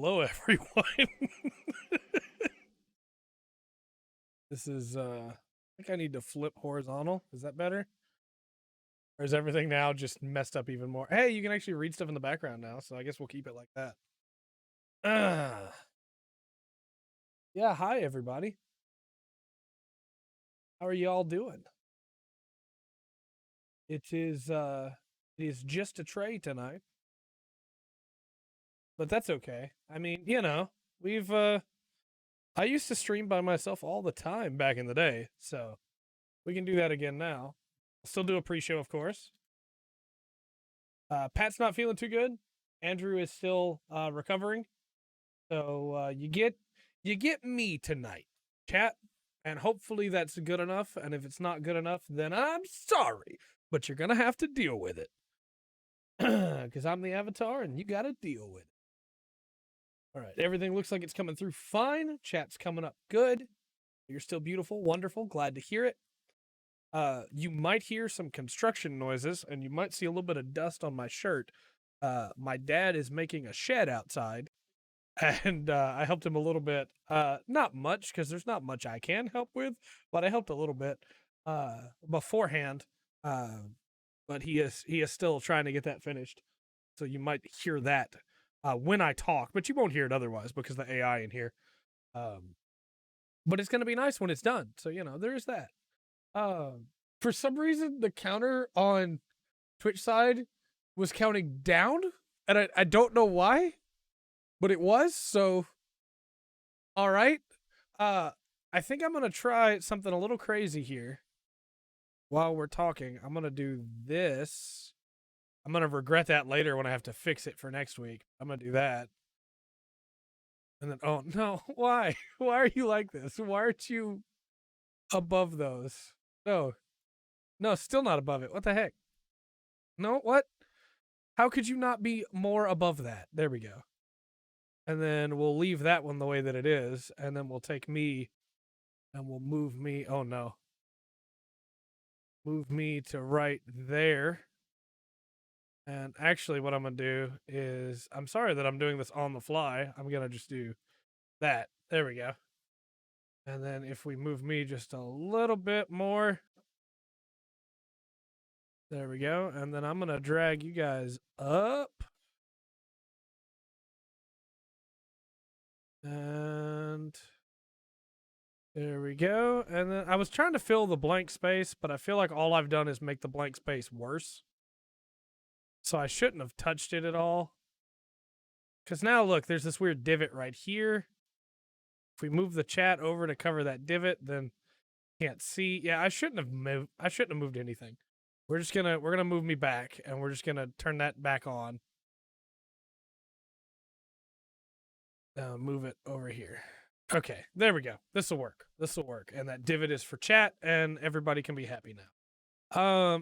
hello everyone. This is I think I need to flip horizontal. Is that better? Or is everything now just messed up even more? Hey, you can actually read stuff in the background now, so I guess we'll keep it like that. Yeah, hi everybody. How are you all doing? It is just a Trey tonight. But that's okay. I mean, you know, we've I used to stream by myself all the time back in the day, so we can do that again now. I'll still do a pre-show, of course. Pat's not feeling too good. Andrew is still recovering. So you get me tonight, chat, and hopefully that's good enough. And if it's not good enough, then I'm sorry, but you're gonna have to deal with it because I'm the avatar, and you gotta deal with it. All right, everything looks like it's coming through fine. Chat's coming up good. You're still beautiful, wonderful. Glad to hear it. You might hear some construction noises, and you might see a little bit of dust on my shirt. My dad is making a shed outside, and I helped him a little bit. Not much, because there's not much I can help with, but I helped a little bit beforehand. But he is still trying to get that finished, so you might hear that when I talk, but you won't hear it otherwise because the AI in here. But it's going to be nice when it's done. So, you know, there's that. For some reason, the counter on Twitch side was counting down, and I don't know why, but it was. So, all right. I think I'm going to try something a little crazy here while we're talking. I'm going to do this. I'm going to regret that later when I have to fix it for next week. I'm going to do that. And then, oh no, why? Why are you like this? Why aren't you above those? No, still not above it. What the heck? No, what? How could you not be more above that? There we go. And then we'll leave that one the way that it is. And then we'll take me and we'll move me. Oh no. Move me to right there. And actually, what I'm going to do is, I'm sorry that I'm doing this on the fly. I'm going to just do that. There we go. And then if we move me just a little bit more, there we go. And then I'm going to drag you guys up. And there we go. And then I was trying to fill the blank space, but I feel like all I've done is make the blank space worse. So I shouldn't have touched it at all. Because now, look, there's this weird divot right here. If we move the chat over to cover that divot, then can't see. Yeah, I shouldn't have moved anything. We're gonna move me back, and we're just gonna turn that back on. Move it over here. Okay, there we go. This will work. And that divot is for chat, and everybody can be happy now.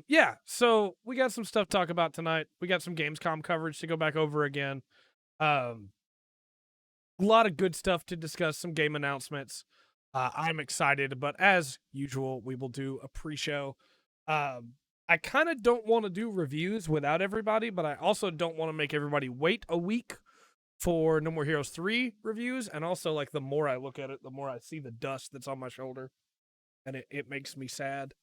Yeah, so we got some stuff to talk about tonight. We got some Gamescom coverage to go back over again. A lot of good stuff to discuss, some game announcements. I'm excited, but as usual, we will do a pre-show. I kind of don't want to do reviews without everybody, but I also don't want to make everybody wait a week for No More Heroes 3 reviews. And also, like, the more I look at it, the more I see the dust that's on my shoulder, and it makes me sad.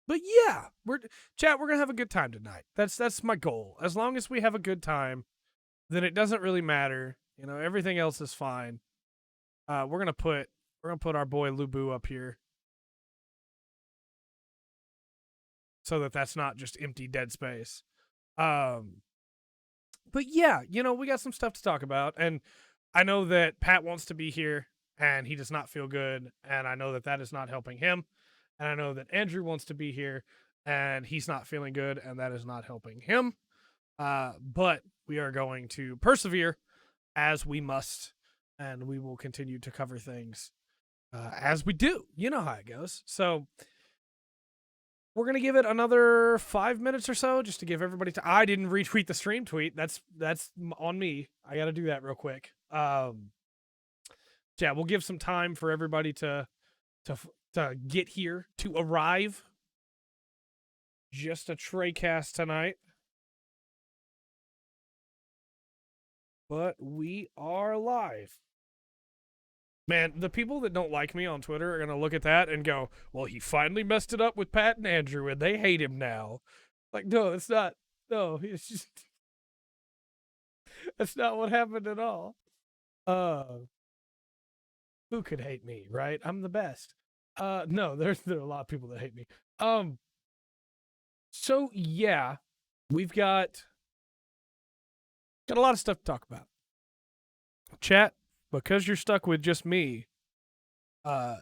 But yeah, we're gonna have a good time tonight. That's my goal. As long as we have a good time, then it doesn't really matter. You know, everything else is fine. We're gonna put our boy Lubu up here, so that that's not just empty dead space. But yeah, you know, we got some stuff to talk about, and I know that Pat wants to be here, and he does not feel good, and I know that that is not helping him, and I know that Andrew wants to be here, and he's not feeling good, and that is not helping him. But we are going to persevere as we must, and we will continue to cover things as we do. You know how it goes. So we're going to give it another 5 minutes or so just to give everybody I didn't retweet the stream tweet. That's on me. I got to do that real quick. Yeah, we'll give some time for everybody to get here, to arrive. Just a Treycast tonight. but we are live. Man, the people that don't like me on Twitter are going to look at that and go, well, he finally messed it up with Pat and Andrew and they hate him now. Like, no, it's not. No, it's just, that's not what happened at all. Who could hate me, right? I'm the best. No, there are a lot of people that hate me. So yeah, we've got a lot of stuff to talk about. Chat, because you're stuck with just me,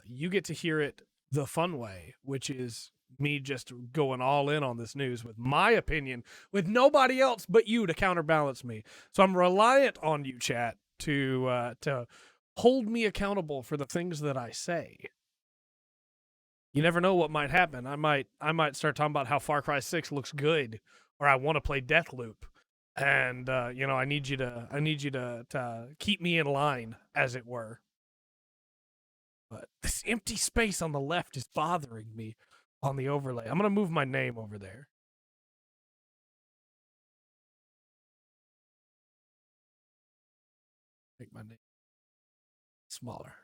you get to hear it the fun way, which is me just going all in on this news with my opinion, with nobody else but you to counterbalance me. So I'm reliant on you, chat, to hold me accountable for the things that I say. You never know what might happen. I might start talking about how Far Cry 6 looks good, or I want to play Deathloop, and I need you to keep me in line, as it were. But this empty space on the left is bothering me on the overlay. I'm gonna move my name over there. Make my name smaller.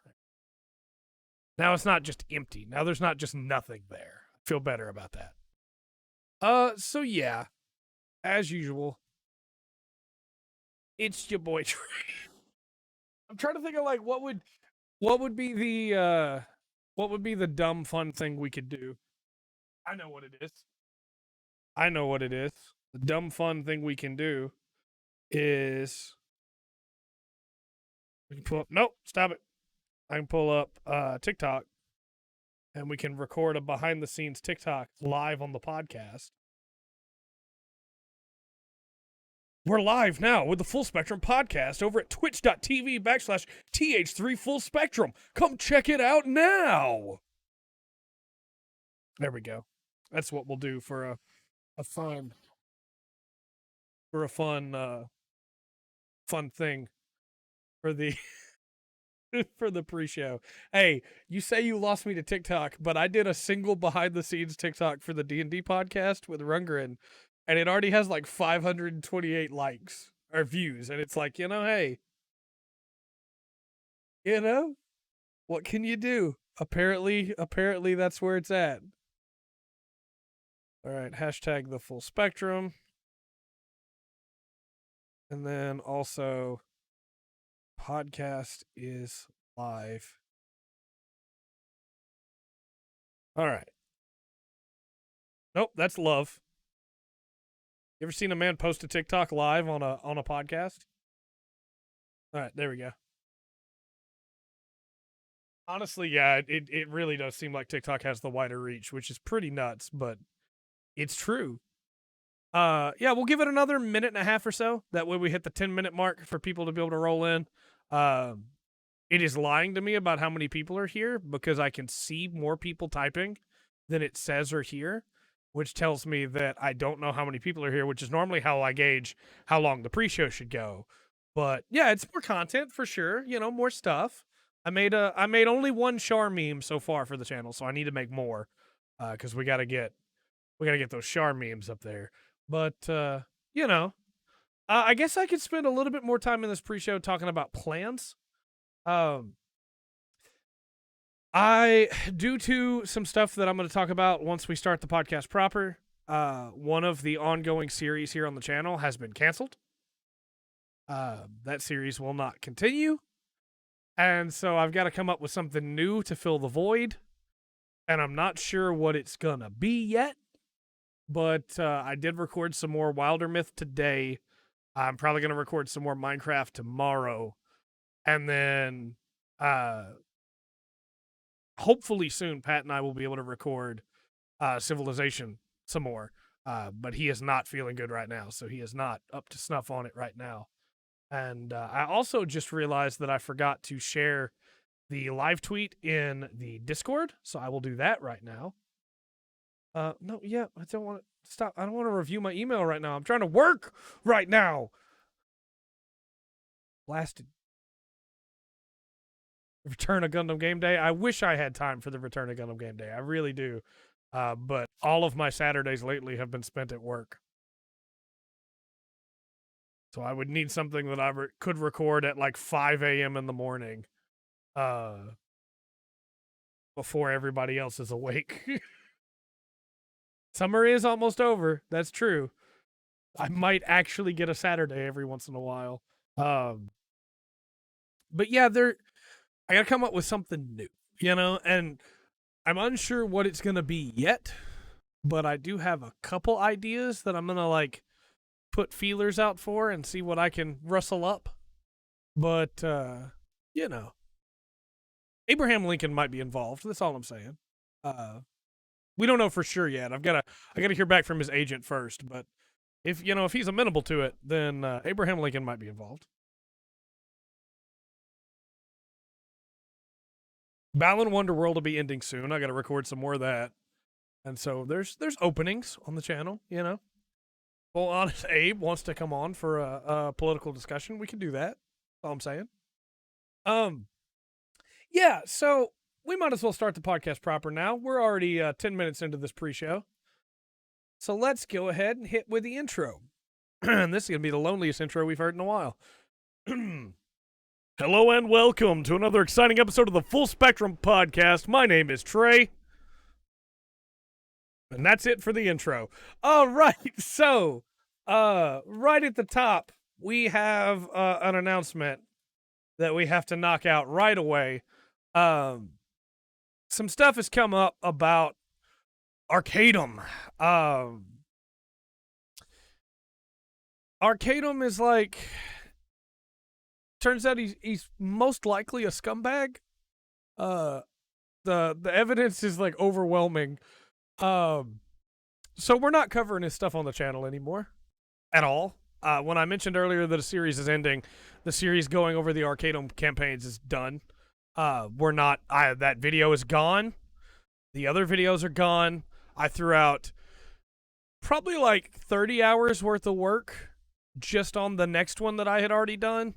Now it's not just empty. Now there's not just nothing there. I feel better about that. So yeah, as usual, it's your boy Trey. I'm trying to think of like what would be the dumb fun thing we could do. I know what it is. The dumb fun thing we can do is we can pull up. Nope, stop it. I can pull up TikTok, and we can record a behind the scenes TikTok live on the podcast. We're live now with the Full Spectrum podcast over at twitch.tv/TH3 Full Spectrum. Come check it out now. There we go. That's what we'll do for a fun thing for the for the pre-show. Hey, you say you lost me to TikTok, but I did a single behind the scenes TikTok for the D&D podcast with Rundgren, and it already has like 528 likes or views, and it's like, hey, what can you do? Apparently that's where it's at. All right, hashtag the full spectrum. And then also, podcast is live. All right. Nope, that's love. You ever seen a man post a TikTok live on a podcast? All right, there we go. Honestly, yeah, it really does seem like TikTok has the wider reach, which is pretty nuts, but it's true. Yeah, we'll give it another minute and a half or so. That way we hit the 10-minute mark for people to be able to roll in. It is lying to me about how many people are here because I can see more people typing than it says are here, which tells me that I don't know how many people are here, which is normally how I gauge how long the pre-show should go. But yeah, it's more content for sure. More stuff. I made only one Char meme so far for the channel, so I need to make more because we gotta get those Char memes up there. But I guess I could spend a little bit more time in this pre-show talking about plans. Due to some stuff that I'm going to talk about once we start the podcast proper, one of the ongoing series here on the channel has been canceled. That series will not continue. And so I've got to come up with something new to fill the void. And I'm not sure what it's going to be yet. But I did record some more Wilder Myth today. I'm probably going to record some more Minecraft tomorrow. And then hopefully soon, Pat and I will be able to record Civilization some more. But he is not feeling good right now, so he is not up to snuff on it right now. And I also just realized that I forgot to share the live tweet in the Discord, so I will do that right now. No, yeah, I don't want to stop. I don't want to review my email right now. I'm trying to work right now. Blasted. Return of Gundam Game Day. I wish I had time for the Return of Gundam Game Day. I really do. But all of my Saturdays lately have been spent at work. So I would need something that I could record at like 5 a.m. in the morning, before everybody else is awake. Summer is almost over. That's true. I might actually get a Saturday every once in a while. But yeah, I gotta come up with something new, and I'm unsure what it's gonna be yet, but I do have a couple ideas that I'm gonna like put feelers out for and see what I can rustle up. But Abraham Lincoln might be involved. That's all I'm saying. We don't know for sure yet. I gotta hear back from his agent first. But if he's amenable to it, then Abraham Lincoln might be involved. Balan Wonderworld will be ending soon. I got to record some more of that, and so there's openings on the channel. Well, honest Abe wants to come on for a political discussion. We can do that. That's all I'm saying. Yeah. So we might as well start the podcast proper now. We're already 10 minutes into this pre-show, so let's go ahead and hit with the intro. And this is gonna be the loneliest intro we've heard in a while. Hello and welcome to another exciting episode of the Full Spectrum Podcast. My name is Trey. And that's it for the intro. All right, so right at the top, we have an announcement that we have to knock out right away. Some stuff has come up about Arcadum. Arcadum is like... Turns out he's most likely a scumbag. The evidence is like overwhelming. So we're not covering his stuff on the channel anymore at all. When I mentioned earlier that a series is ending, the series going over the Arcadum campaigns is done. We're not. That video is gone. The other videos are gone. I threw out probably like 30 hours worth of work just on the next one that I had already done.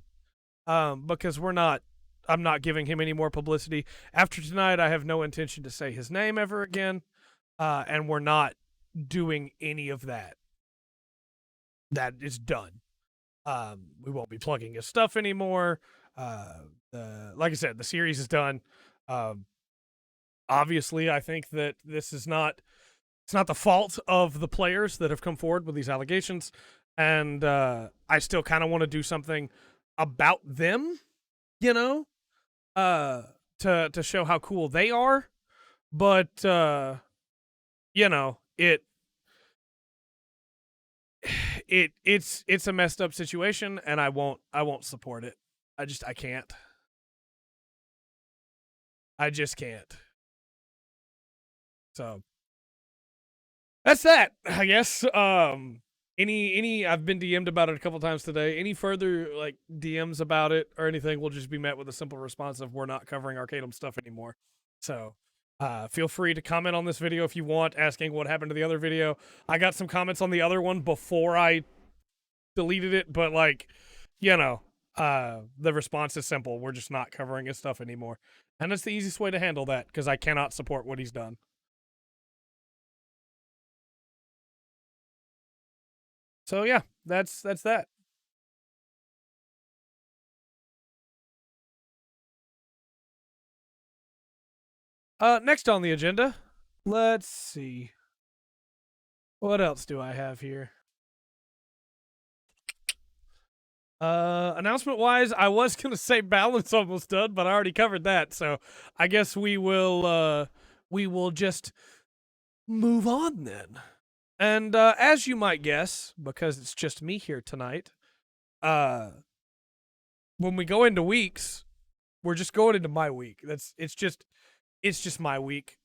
Because I'm not giving him any more publicity. After tonight, I have no intention to say his name ever again, and we're not doing any of that. That is done. We won't be plugging his stuff anymore. Like I said, the series is done. Obviously, I think that this is it's not the fault of the players that have come forward with these allegations, and I still kind of want to do something about them, to show how cool they are, but it's a messed up situation, and I won't support it. I can't. I just can't. So that's that, I guess. Any I've been DM'd about it a couple times today. Any further like DMs about it or anything will just be met with a simple response of we're not covering Arcadum stuff anymore. So feel free to comment on this video if you want, asking what happened to the other video. I got some comments on the other one before I deleted it, but the response is simple. We're just not covering his stuff anymore. And it's the easiest way to handle that because I cannot support what he's done. So yeah, that's that. Next on the agenda, let's see. What else do I have here? Announcement wise, I was gonna say Balance almost done, but I already covered that, so I guess we will just move on then. And as you might guess, because it's just me here tonight, when we go into weeks, we're just going into my week. It's just my week,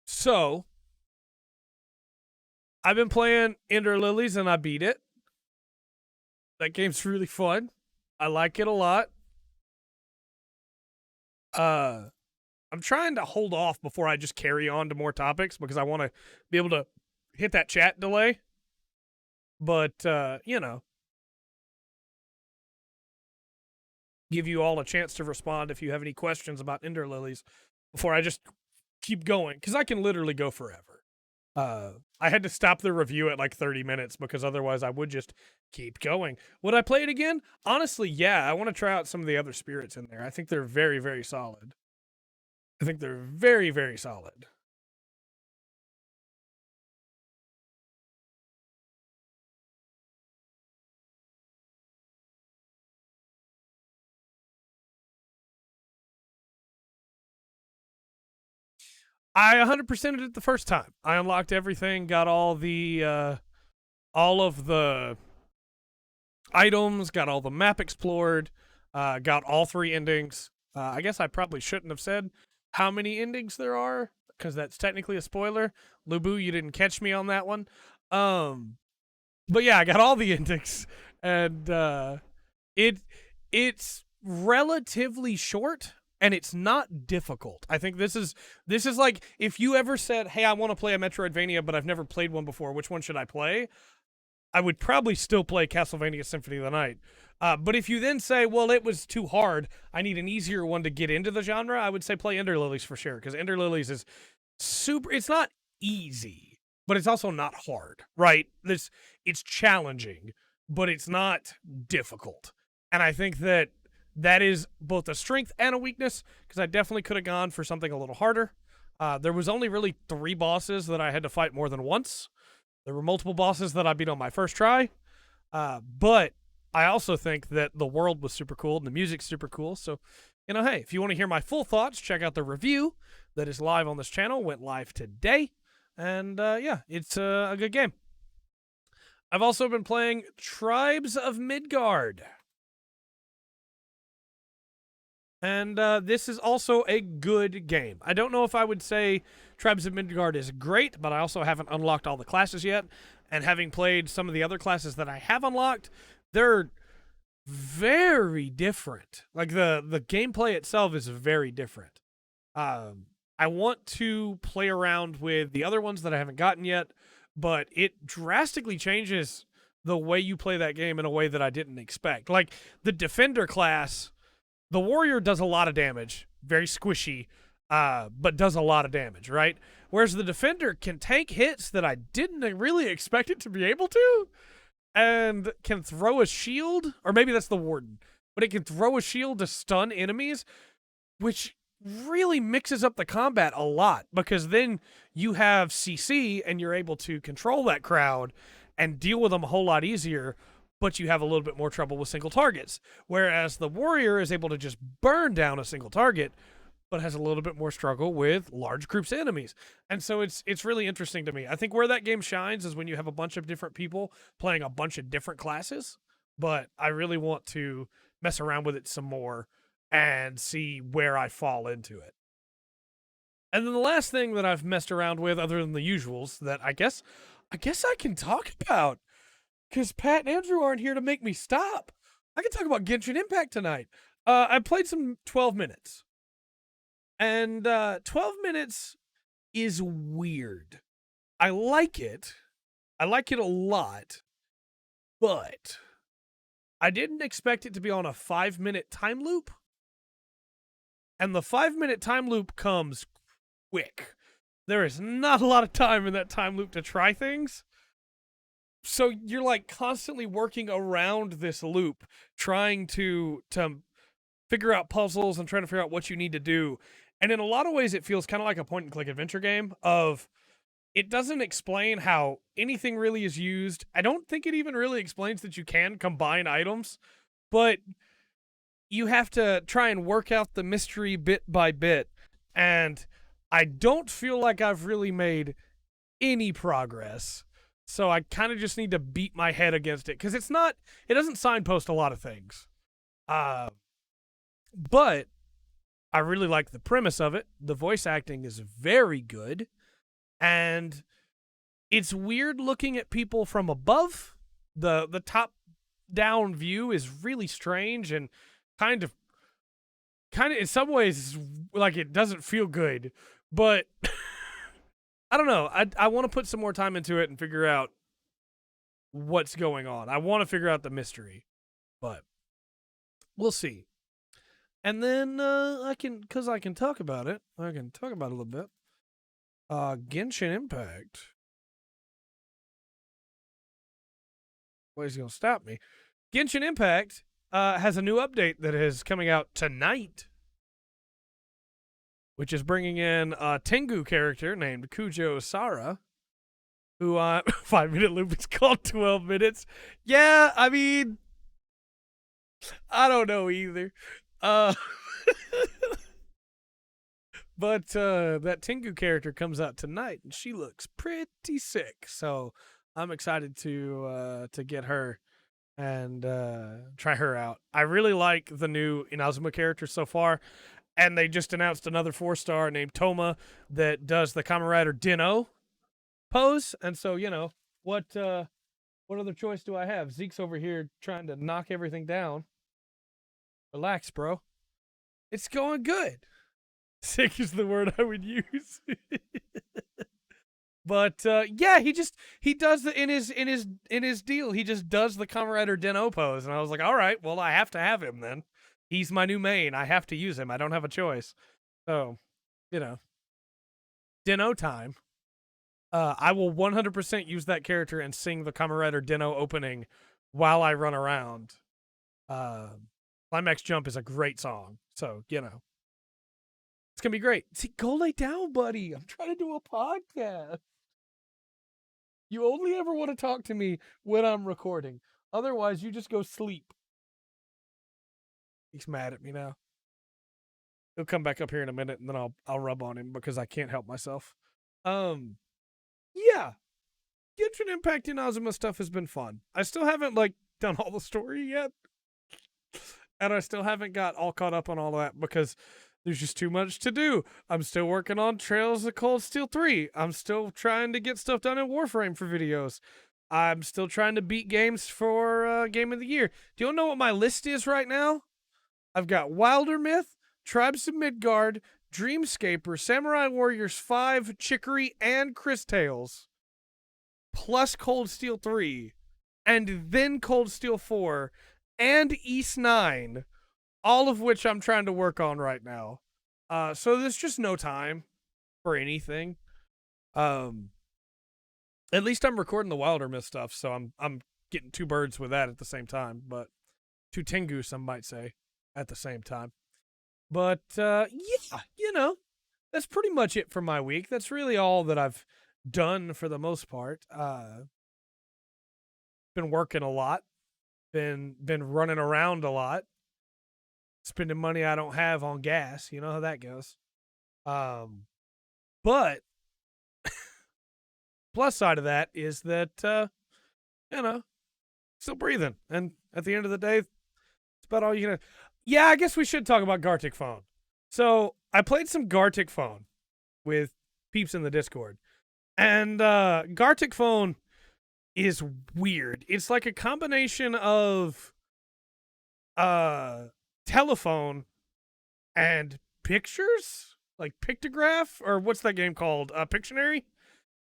So I've been playing Ender Lilies and I beat it. That game's really fun. I like it a lot. I'm trying to hold off before I just carry on to more topics because I want to be able to hit that chat delay. But, give you all a chance to respond if you have any questions about Ender Lilies before I just keep going, because I can literally go forever. I had to stop the review at like 30 minutes because otherwise I would just keep going. Would I play it again? Honestly, yeah. I want to try out some of the other spirits in there. I think they're very, very solid. I think they're very, very solid. I 100%ed it the first time. I unlocked everything, got all of the items, got all the map explored, got all 3 endings. I guess I probably shouldn't have said how many endings there are because that's technically a spoiler. Lubu, you didn't catch me on that one. But yeah, I got all the endings, and it's relatively short. And it's not difficult. I think this is like if you ever said, "Hey, I want to play a Metroidvania, but I've never played one before. Which one should I play?" I would probably still play Castlevania Symphony of the Night. But if you then say, "Well, it was too hard. I need an easier one to get into the genre," I would say play Ender Lilies for sure, because Ender Lilies is super. It's not easy, but it's also not hard, right? It's challenging, but it's not difficult. And I think that is both a strength and a weakness, because I definitely could have gone for something a little harder. There was only really 3 bosses that I had to fight more than once. There were multiple bosses that I beat on my first try. But I also think that the world was super cool and the music's super cool. So, hey, if you want to hear my full thoughts, check out the review that is live on this channel. Went live today. And yeah, it's a good game. I've also been playing Tribes of Midgard. And this is also a good game. I don't know if I would say Tribes of Midgard is great, but I also haven't unlocked all the classes yet. And having played some of the other classes that I have unlocked, they're very different. Like the gameplay itself is very different. I want to play around with the other ones that I haven't gotten yet, but it drastically changes the way you play that game in a way that I didn't expect. Like the Defender class, the warrior does a lot of damage, very squishy, but does a lot of damage, right? Whereas the defender can take hits that I didn't really expect it to be able to, and can throw a shield, or maybe that's the warden, but it can throw a shield to stun enemies, which really mixes up the combat a lot, because then you have CC and you're able to control that crowd and deal with them a whole lot easier, but you have a little bit more trouble with single targets. Whereas the warrior is able to just burn down a single target, but has a little bit more struggle with large groups of enemies. And so it's really interesting to me. I think where that game shines is when you have a bunch of different people playing a bunch of different classes, but I really want to mess around with it some more and see where I fall into it. And then the last thing that I've messed around with, other than the usuals, that I guess I can talk about, because Pat and Andrew aren't here to make me stop. I can talk about Genshin Impact tonight. I played some 12 minutes. And 12 minutes is weird. I like it. I like it a lot. But I didn't expect it to be on a 5-minute time loop. And the 5-minute time loop comes quick. There is not a lot of time in that time loop to try things. So you're like constantly working around this loop, trying to figure out puzzles and trying to figure out what you need to do. And in a lot of ways, it feels kind of like a point-and-click adventure game of it doesn't explain how anything really is used. I don't think it even really explains that you can combine items, but you have to try and work out the mystery bit by bit. And I don't feel like I've really made any progress. So I kind of just need to beat my head against it, because it doesn't signpost a lot of things. But I really like the premise of it. The voice acting is very good. And it's weird looking at people from above. The top-down view is really strange and kind of in some ways like it doesn't feel good. But I don't know. I want to put some more time into it and figure out what's going on. I want to figure out the mystery, but we'll see. And then I can talk about it. I can talk about it a little bit. Genshin Impact Nobody's gonna stop me. Genshin Impact has a new update that is coming out tonight, which is bringing in a Tengu character named Kujo Sara, who 5-minute loop is called 12 minutes. Yeah, I mean, I don't know either. But that Tengu character comes out tonight, and she looks pretty sick. So I'm excited to get her and try her out. I really like the new Inazuma character so far, and they just announced another 4-star named Toma that does the Kamen Rider Dino pose. And so, you know, what other choice do I have? Zeke's over here trying to knock everything down. Relax, bro. It's going good. Sick is the word I would use. But yeah, he does the in his deal. He just does the Kamen Rider Dino pose, and I was like, all right, well, I have to have him then. He's my new main. I have to use him. I don't have a choice. So, you know, Dino time. I will 100% use that character and sing the Kamen Rider Dino opening while I run around. Climax Jump is a great song, so you know. It's gonna be great. See, go lay down, buddy. I'm trying to do a podcast. You only ever want to talk to me when I'm recording. Otherwise, you just go sleep. He's mad at me now. He'll come back up here in a minute, and then I'll rub on him because I can't help myself. Yeah. Genshin Impact Inazuma stuff has been fun. I still haven't done all the story yet. And I still haven't got all caught up on all that because there's just too much to do. I'm still working on Trails of Cold Steel 3. I'm still trying to get stuff done in Warframe for videos. I'm still trying to beat games for Game of the Year. Do you know what my list is right now? I've got Wilder Myth, Tribes of Midgard, Dreamscaper, Samurai Warriors 5, Chicory, and Chris Tales. Plus Cold Steel 3. And then Cold Steel 4. And East 9. All of which I'm trying to work on right now. So there's just no time for anything. At least I'm recording the Wilder Myth stuff, so I'm getting two birds with that at the same time. But two Tengu, some might say, at the same time. But yeah, you know, that's pretty much it for my week. That's really all that I've done for the most part. Been working a lot. Been running around a lot. Spending money I don't have on gas. You know how that goes. But plus side of that is that, you know, still breathing. And at the end of the day, it's about all you can. Yeah, I guess we should talk about Gartic Phone. So I played some Gartic Phone with peeps in the Discord. And Gartic Phone is weird. It's like a combination of telephone and pictures, like pictograph, or what's that game called? Pictionary.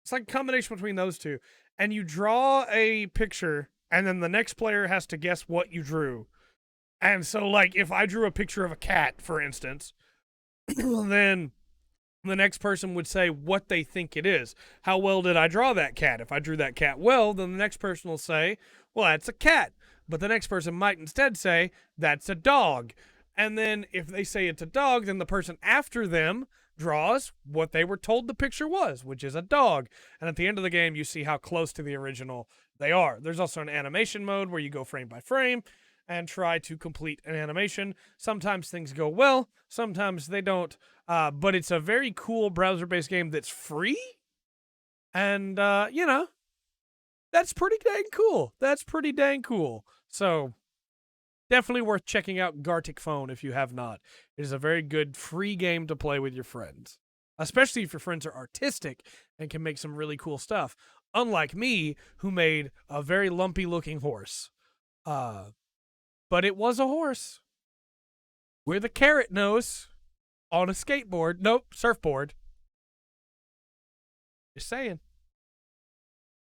It's like a combination between those two. And you draw a picture, and then the next player has to guess what you drew. And so, like, if I drew a picture of a cat, for instance, then the next person would say what they think it is. How well did I draw that cat? If I drew that cat well, then the next person will say, well, that's a cat. But the next person might instead say, that's a dog. And then if they say it's a dog, then the person after them draws what they were told the picture was, which is a dog. And at the end of the game, you see how close to the original they are. There's also an animation mode where you go frame by frame and try to complete an animation. Sometimes things go well, sometimes they don't. But it's a very cool browser-based game that's free. And, you know, that's pretty dang cool. That's pretty dang cool. So, definitely worth checking out Gartic Phone if you have not. It is a very good free game to play with your friends. Especially if your friends are artistic and can make some really cool stuff. Unlike me, who made a very lumpy-looking horse. But it was a horse with a carrot nose on a skateboard. Nope, surfboard. Just saying.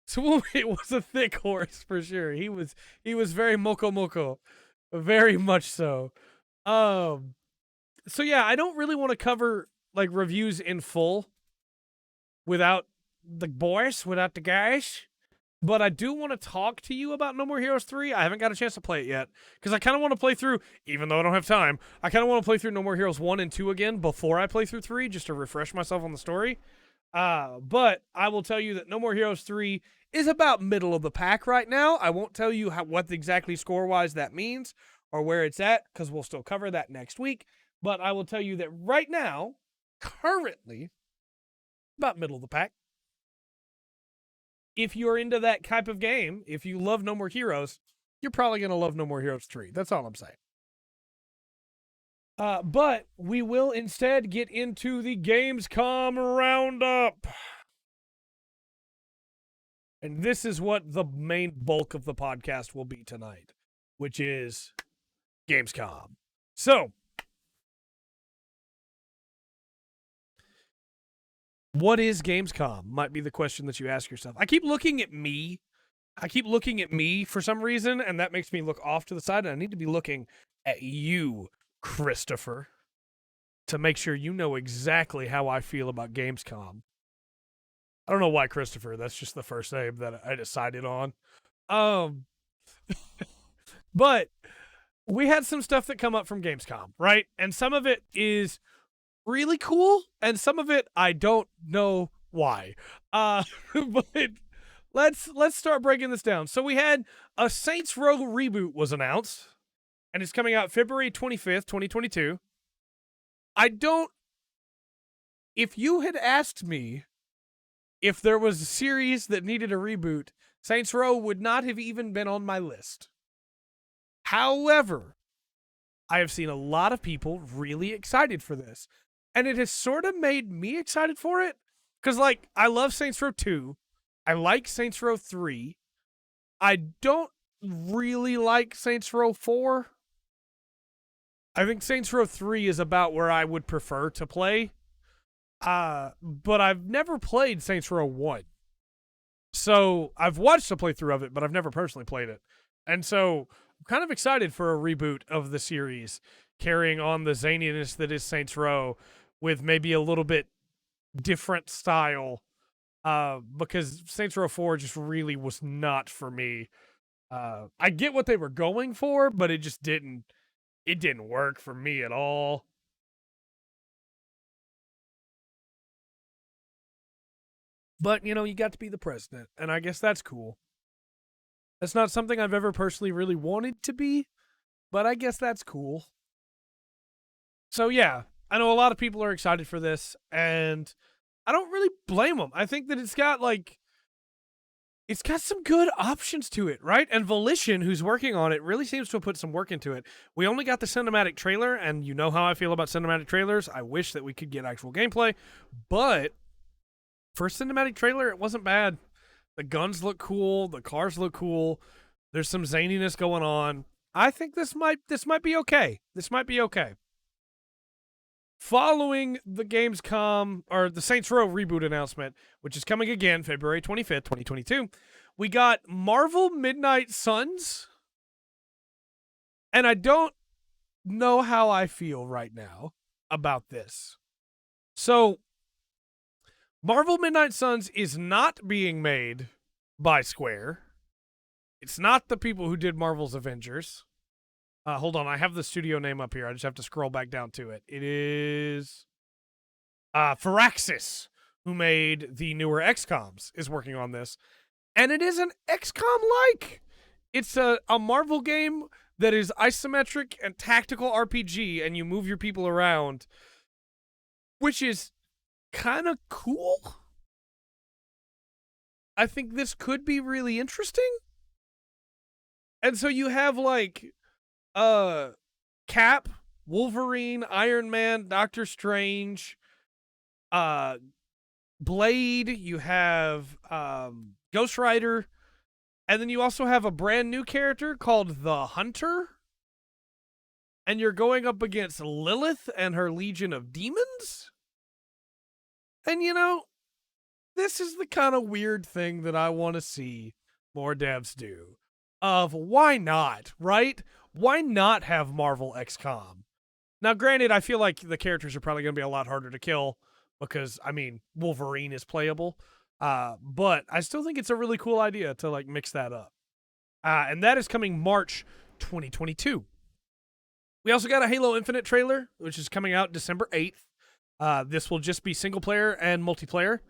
So it was a thick horse for sure. He was very moko moko, very much so. So yeah, I don't really want to cover like reviews in full without the boys, without the guys. But I do want to talk to you about No More Heroes 3. I haven't got a chance to play it yet. Because I kind of want to play through, even though I don't have time, I kind of want to play through No More Heroes 1 and 2 again before I play through 3, just to refresh myself on the story. But I will tell you that No More Heroes 3 is about middle of the pack right now. I won't tell you what exactly score-wise that means or where it's at, because we'll still cover that next week. But I will tell you that right now, currently, about middle of the pack. If you're into that type of game, if you love No More Heroes, you're probably going to love No More Heroes 3. That's all I'm saying. But we will instead get into the Gamescom Roundup. And this is what the main bulk of the podcast will be tonight, which is Gamescom. So, what is Gamescom? Might be the question that you ask yourself. I keep looking at me for some reason, and that makes me look off to the side, and I need to be looking at you, Christopher, to make sure you know exactly how I feel about Gamescom. I don't know why Christopher. That's just the first name that I decided on. But we had some stuff that come up from Gamescom, right? And some of it is really cool, and some of it I don't know why. But let's start breaking this down. So we had a Saints Row reboot was announced, and it's coming out February 25th, 2022. If you had asked me if there was a series that needed a reboot, Saints Row would not have even been on my list. However, I have seen a lot of people really excited for this. And it has sort of made me excited for it. Because, like, I love Saints Row 2. I like Saints Row 3. I don't really like Saints Row 4. I think Saints Row 3 is about where I would prefer to play. But I've never played Saints Row 1. So I've watched a playthrough of it, but I've never personally played it. And so I'm kind of excited for a reboot of the series, carrying on the zaniness that is Saints Row with maybe a little bit different style. Because Saints Row 4 just really was not for me. I get what they were going for, but it just didn't work for me at all. But, you know, you got to be the president, and I guess that's cool. That's not something I've ever personally really wanted to be, but I guess that's cool. So, yeah, I know a lot of people are excited for this, and I don't really blame them. I think that it's got some good options to it, right? And Volition, who's working on it, really seems to have put some work into it. We only got the cinematic trailer, and you know how I feel about cinematic trailers. I wish that we could get actual gameplay, but for a cinematic trailer, it wasn't bad. The guns look cool. The cars look cool. There's some zaniness going on. I think this might be okay. This might be okay. Following the Gamescom, or the Saints Row reboot announcement, which is coming again February 25th, 2022, we got Marvel Midnight Suns. And I don't know how I feel right now about this. So, Marvel Midnight Suns is not being made by Square. It's not the people who did Marvel's Avengers. Hold on, I have the studio name up here. I just have to scroll back down to it. It is Firaxis, who made the newer XCOMs, is working on this. And it is an XCOM-like. It's a Marvel game that is isometric and tactical RPG, and you move your people around, which is kind of cool. I think this could be really interesting. And so you have Cap, Wolverine, Iron Man, Doctor Strange, Blade, you have Ghost Rider, and then you also have a brand new character called the Hunter. And you're going up against Lilith and her Legion of Demons. And, you know, this is the kind of weird thing that I want to see more devs do. Of why not, right? Why not have Marvel XCOM? Now, granted, I feel like the characters are probably going to be a lot harder to kill because, I mean, Wolverine is playable. But I still think it's a really cool idea to like mix that up. And that is coming March 2022. We also got a Halo Infinite trailer, which is coming out December 8th. This will just be single player and multiplayer.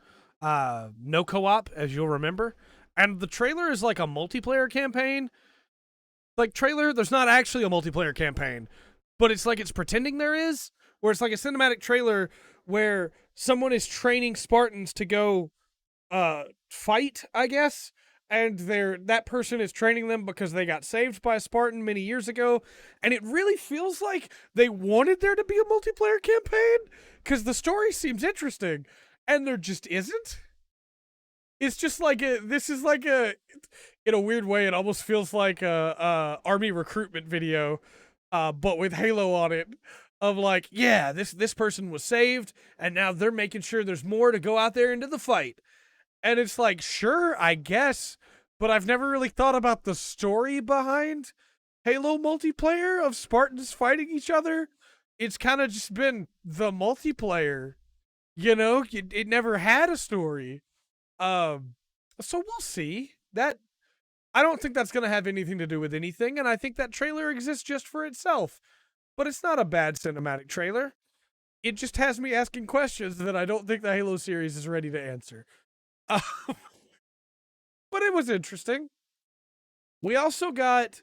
No co-op, as you'll remember. And the trailer is like a multiplayer campaign. Like, trailer, there's not actually a multiplayer campaign, but it's like it's pretending there is, where it's like a cinematic trailer where someone is training Spartans to go fight, I guess, and that person is training them because they got saved by a Spartan many years ago, and it really feels like they wanted there to be a multiplayer campaign because the story seems interesting, and there just isn't. It's just like this is like in a weird way, it almost feels like a army recruitment video, but with Halo on it. Of like, yeah, this person was saved, and now they're making sure there's more to go out there into the fight. And it's like, sure, I guess, but I've never really thought about the story behind Halo multiplayer of Spartans fighting each other. It's kind of just been the multiplayer, you know? It never had a story. So we'll see. I don't think that's going to have anything to do with anything, and I think that trailer exists just for itself. But it's not a bad cinematic trailer. It just has me asking questions that I don't think the Halo series is ready to answer. But it was interesting. We also got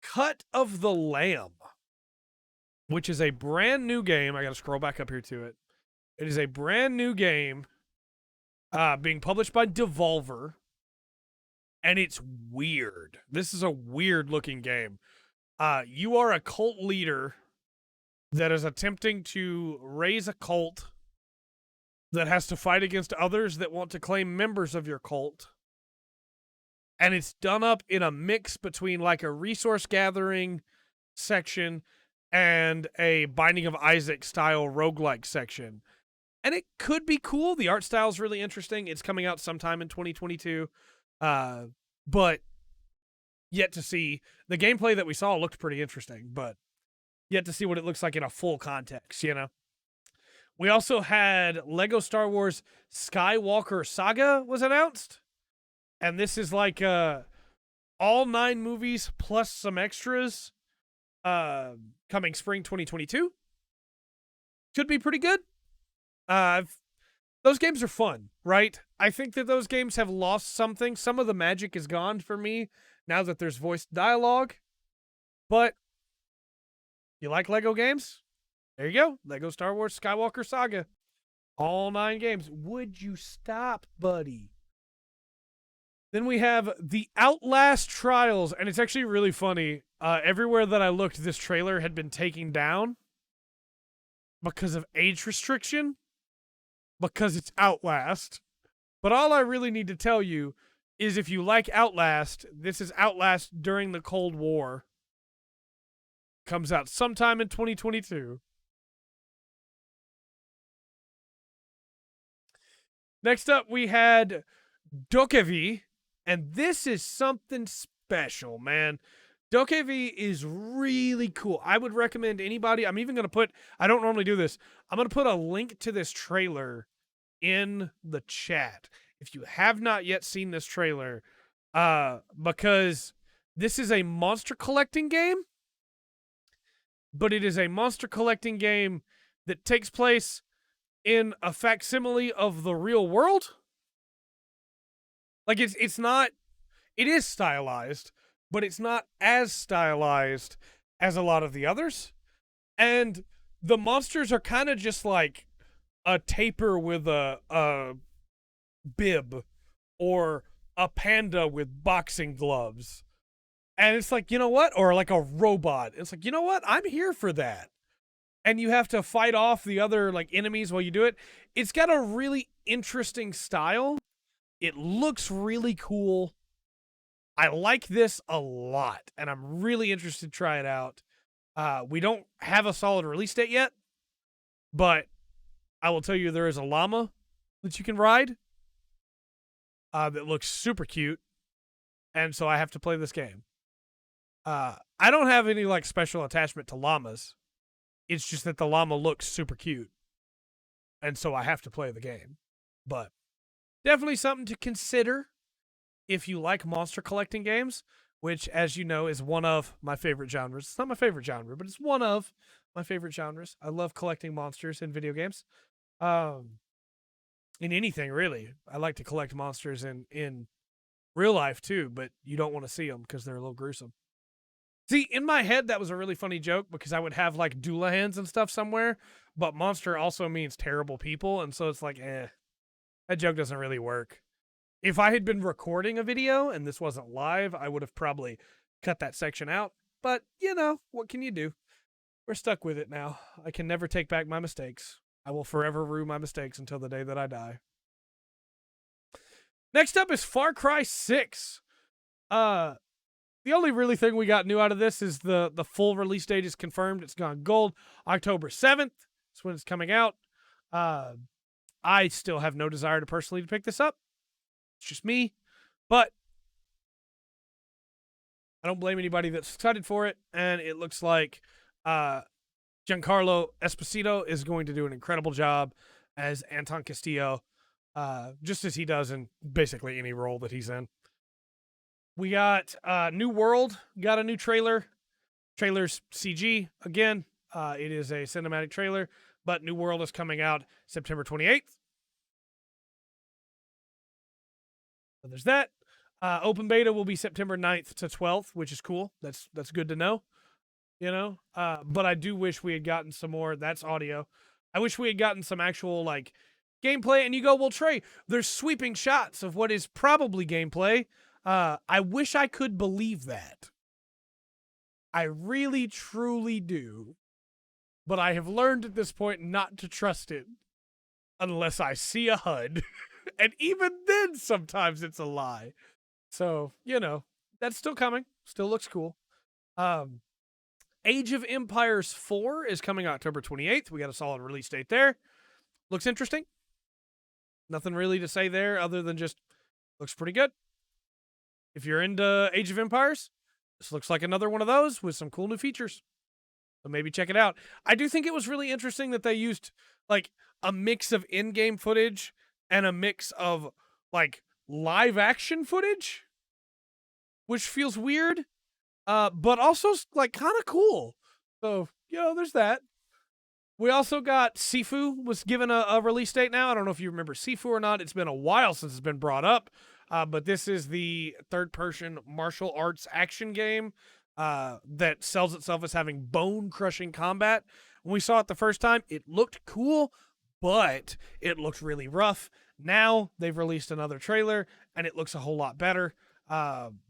Cut of the Lamb, which is a brand new game. I got to scroll back up here to it. It is a brand new game being published by Devolver. And it's weird. This is a weird looking game. You are a cult leader that is attempting to raise a cult that has to fight against others that want to claim members of your cult. And it's done up in a mix between like a resource gathering section and a Binding of Isaac style roguelike section. And it could be cool. The art style is really interesting. It's coming out sometime in 2022. But yet to see. The gameplay that we saw looked pretty interesting, but yet to see what it looks like in a full context, you know? We also had Lego Star Wars Skywalker Saga was announced. And this is like all 9 movies plus some extras coming spring 2022. Could be pretty good. Those games are fun, right? I think that those games have lost something. Some of the magic is gone for me now that there's voiced dialogue. But you like Lego games? There you go. Lego Star Wars Skywalker Saga. All 9 games. Would you stop, buddy? Then we have the Outlast Trials. And it's actually really funny. Everywhere that I looked, this trailer had been taken down because of age restriction. Because it's Outlast. But all I really need to tell you is if you like Outlast, this is Outlast during the Cold War. Comes out sometime in 2022. Next up, we had DokeV, and this is something special, man. DokeV is really cool. I would recommend anybody, I'm even going to put, I don't normally do this, I'm going to put a link to this trailer in the chat. If you have not yet seen this trailer, because this is a monster collecting game, but it is a monster collecting game that takes place in a facsimile of the real world. Like it's not, it is stylized, but it's not as stylized as a lot of the others. And the monsters are kind of just like a tapir with a bib or a panda with boxing gloves. And it's like, you know what? Or like a robot. It's like, you know what? I'm here for that. And you have to fight off the other like enemies while you do it. It's got a really interesting style. It looks really cool. I like this a lot, and I'm really interested to try it out. We don't have a solid release date yet, but I will tell you there is a llama that you can ride that looks super cute, and so I have to play this game. I don't have any like special attachment to llamas. It's just that the llama looks super cute, and so I have to play the game. But definitely something to consider if you like monster collecting games, which, as you know, is one of my favorite genres. It's not my favorite genre, but it's one of my favorite genres. I love collecting monsters in video games. In anything, really. I like to collect monsters in real life, too, but you don't want to see them because they're a little gruesome. See, in my head, that was a really funny joke because I would have, like, Doolahans and stuff somewhere, but monster also means terrible people, and so it's like, that joke doesn't really work. If I had been recording a video and this wasn't live, I would have probably cut that section out. But, you know, what can you do? We're stuck with it now. I can never take back my mistakes. I will forever rue my mistakes until the day that I die. Next up is Far Cry 6. The only really thing we got new out of this is the full release date is confirmed. It's gone gold. October 7th. That's when it's coming out. I still have no desire to personally pick this up. It's just me. But I don't blame anybody that's excited for it. And it looks like Giancarlo Esposito is going to do an incredible job as Anton Castillo, just as he does in basically any role that he's in. We got New World, got a new trailer. Trailer's CG. Again, it is a cinematic trailer, but New World is coming out September 28th. So there's that. Open beta will be September 9th to 12th, which is cool. That's good to know. You know? But I do wish we had gotten some more. That's audio. I wish we had gotten some actual, like, gameplay. And you go, well, Trey, there's sweeping shots of what is probably gameplay. I wish I could believe that. I really, truly do. But I have learned at this point not to trust it unless I see a HUD. And even then, sometimes it's a lie. So, you know, that's still coming. Still looks cool. Age of Empires 4 is coming October 28th. We got a solid release date there. Looks interesting. Nothing really to say there other than just looks pretty good. If you're into Age of Empires, this looks like another one of those with some cool new features. So maybe check it out. I do think it was really interesting that they used, like, a mix of in-game footage and a mix of, like, live action footage, which feels weird, but also, like, kind of cool. So, you know, there's that. We also got Sifu was given a release date now. I don't know if you remember Sifu or not. It's been a while since it's been brought up, but this is the third-person martial arts action game that sells itself as having bone-crushing combat. When we saw it the first time, it looked cool, but it looked really rough. Now they've released another trailer, and it looks a whole lot better.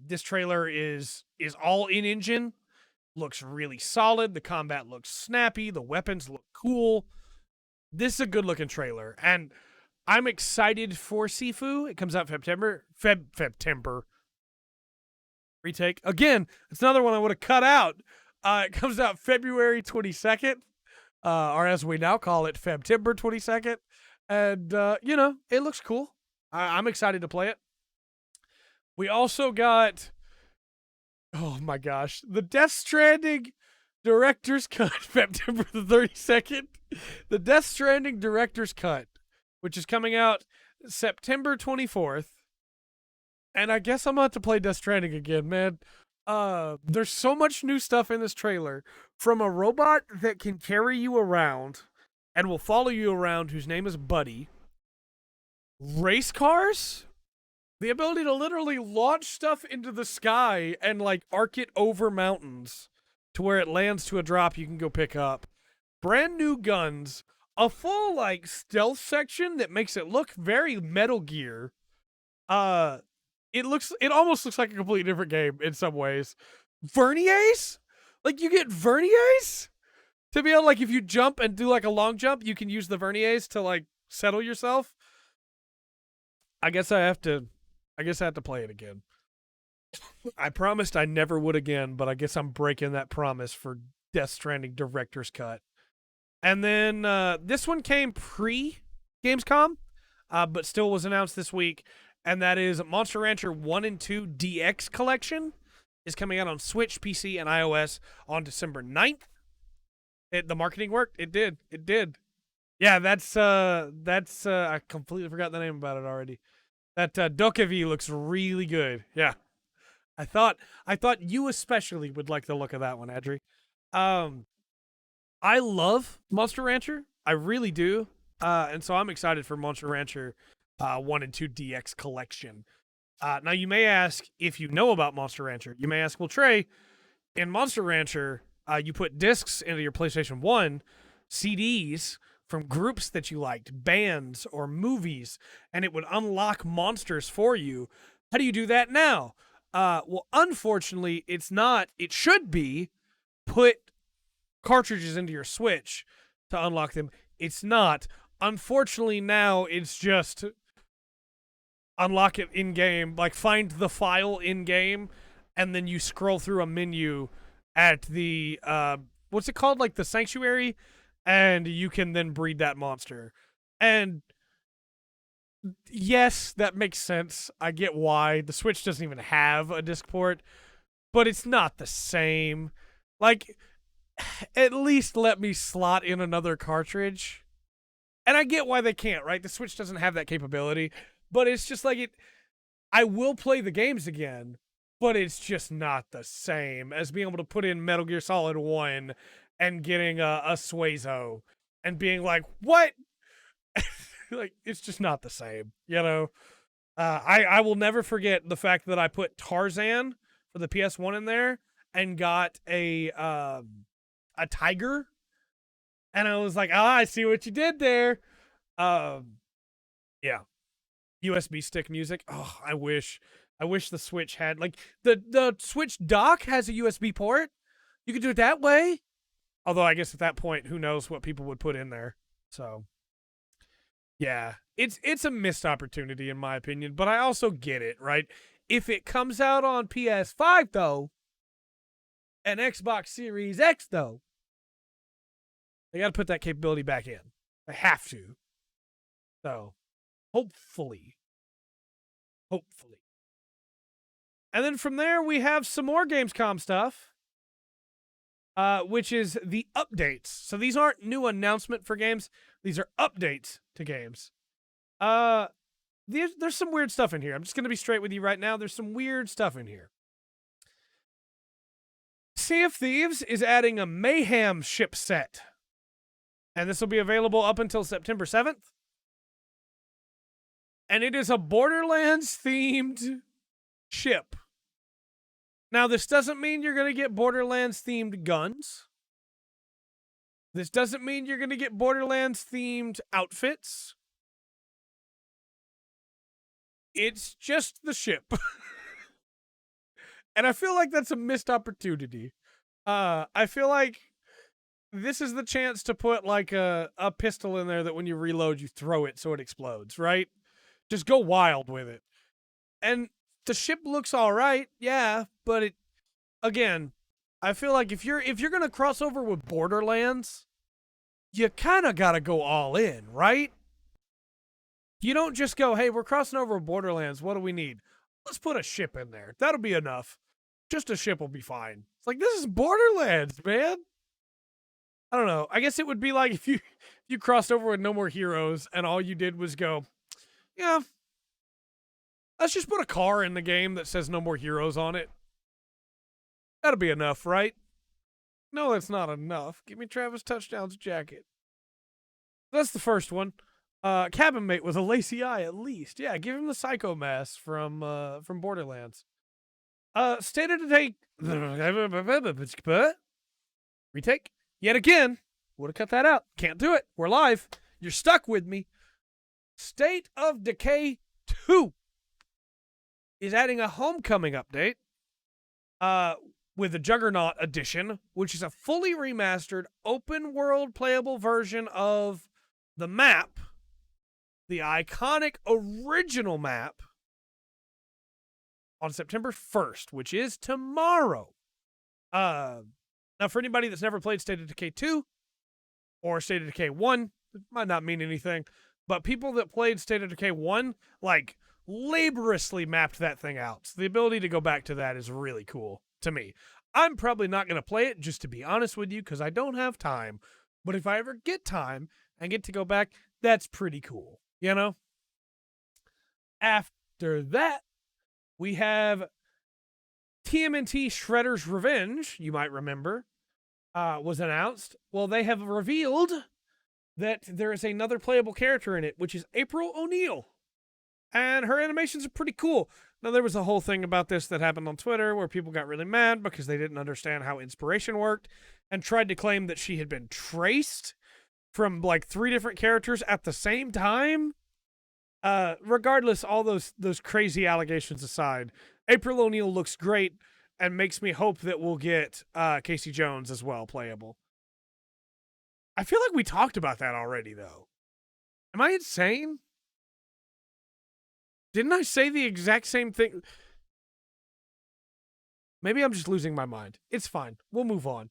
This trailer is all in-engine, looks really solid. The combat looks snappy. The weapons look cool. This is a good-looking trailer, and I'm excited for Sifu. It comes out Febtember. Retake. Again, it's another one I would have cut out. It comes out February 22nd, or as we now call it, Febtember 22nd. And, you know, it looks cool. I'm excited to play it. We also got, oh my gosh, the Death Stranding Director's Cut, September the 32nd. The Death Stranding Director's Cut, which is coming out September 24th. And I guess I'm about to play Death Stranding again, man. There's so much new stuff in this trailer. From a robot that can carry you around and will follow you around, whose name is Buddy. Race cars? The ability to literally launch stuff into the sky and, like, arc it over mountains to where it lands to a drop you can go pick up. Brand new guns. A full, like, stealth section that makes it look very Metal Gear. It almost looks like a completely different game in some ways. Verniers? Like, you get verniers? To be able, like, if you jump and do, like, a long jump, you can use the verniers to, like, settle yourself. I guess I have to play it again. I promised I never would again, but I guess I'm breaking that promise for Death Stranding Director's Cut. And then this one came pre-Gamescom, but still was announced this week, and that is Monster Rancher 1 and 2 DX Collection is coming out on Switch, PC, and iOS on December 9th. The marketing worked. It did. Yeah, that's I completely forgot the name about it already. That DokeV looks really good. Yeah. I thought you especially would like the look of that one, Adri. I love Monster Rancher. I really do. And so I'm excited for Monster Rancher 1 and 2 DX collection. Now you may ask, if you know about Monster Rancher, you may ask, well, Trey, in Monster Rancher, you put discs into your PlayStation 1, CDs from groups that you liked, bands or movies, and it would unlock monsters for you. How do you do that now? Well, unfortunately, it's not. It should be put cartridges into your Switch to unlock them. It's not. Unfortunately, now it's just unlock it in game, like find the file in game, and then you scroll through a menu at the what's it called, like the sanctuary, and you can then breed that monster. And yes, that makes sense. I get why the Switch doesn't even have a disc port, but it's not the same. Like, at least let me slot in another cartridge. And I get why they can't, right? The Switch doesn't have that capability, but it's just like I will play the games again, but it's just not the same as being able to put in Metal Gear Solid 1 and getting a Suezo and being like, what? Like, it's just not the same, you know? I will never forget the fact that I put Tarzan for the PS1 in there and got a tiger. And I was like, I see what you did there. Yeah. USB stick music. Oh, I wish the Switch had, like, the Switch dock has a USB port. You could do it that way. Although I guess at that point, who knows what people would put in there. So, yeah, it's a missed opportunity in my opinion, but I also get it, right? If it comes out on PS5 though, and Xbox Series X though, they got to put that capability back in. They have to. So, hopefully. And then from there, we have some more Gamescom stuff, which is the updates. So these aren't new announcement for games. These are updates to games. There's some weird stuff in here. I'm just going to be straight with you right now. There's some weird stuff in here. Sea of Thieves is adding a Mayhem ship set. And this will be available up until September 7th. And it is a Borderlands-themed ship. Now, this doesn't mean you're going to get Borderlands-themed guns. This doesn't mean you're going to get Borderlands-themed outfits. It's just the ship. And I feel like that's a missed opportunity. I feel like this is the chance to put like a pistol in there that when you reload, you throw it so it explodes, right? Just go wild with it. And the ship looks all right, yeah, but again, I feel like if you're going to cross over with Borderlands, you kind of got to go all in, right? You don't just go, hey, we're crossing over with Borderlands, what do we need? Let's put a ship in there. That'll be enough. Just a ship will be fine. It's like, this is Borderlands, man. I don't know. I guess it would be like if you crossed over with No More Heroes and all you did was go, yeah, let's just put a car in the game that says No More Heroes on it. That'll be enough, right? No, that's not enough. Give me Travis Touchdown's jacket. That's the first one. Cabin mate with a lacy eye, at least. Yeah, give him the Psycho Mask from Borderlands. State of the retake. Yet again. Would have cut that out. Can't do it. We're live. You're stuck with me. State of Decay 2 is adding a Homecoming update with the Juggernaut edition, which is a fully remastered open world playable version of the map, the iconic original map, on September 1st, which is tomorrow. Now, for anybody that's never played State of Decay 2 or State of Decay 1, it might not mean anything, but people that played State of Decay 1, like, laboriously mapped that thing out. So the ability to go back to that is really cool to me. I'm probably not going to play it, just to be honest with you, because I don't have time. But if I ever get time and get to go back, that's pretty cool, you know? After that, we have TMNT Shredder's Revenge, you might remember, was announced. Well, they have revealed that there is another playable character in it, which is April O'Neil. And her animations are pretty cool. Now, there was a whole thing about this that happened on Twitter where people got really mad because they didn't understand how inspiration worked and tried to claim that she had been traced from like 3 different characters at the same time. Regardless, all those crazy allegations aside, April O'Neil looks great and makes me hope that we'll get Casey Jones as well playable. I feel like we talked about that already, though. Am I insane? Didn't I say the exact same thing? Maybe I'm just losing my mind. It's fine. We'll move on.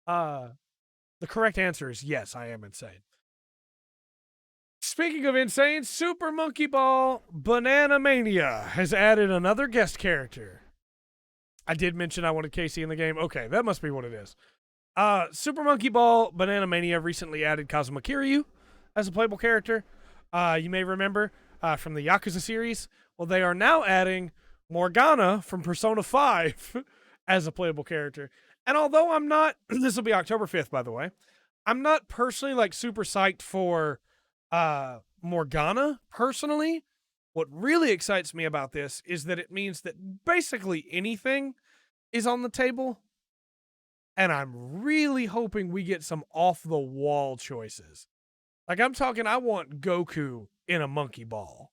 The correct answer is yes, I am insane. Speaking of insane, Super Monkey Ball Banana Mania has added another guest character. I did mention I wanted Casey in the game. Okay, that must be what it is. Super Monkey Ball Banana Mania recently added Kazuma Kiryu as a playable character. You may remember from the Yakuza series. Well, they are now adding Morgana from Persona 5 as a playable character. And although I'm not, this will be October 5th, by the way, I'm not personally like super psyched for Morgana personally. What really excites me about this is that it means that basically anything is on the table. And I'm really hoping we get some off-the-wall choices. Like, I'm talking, I want Goku in a monkey ball.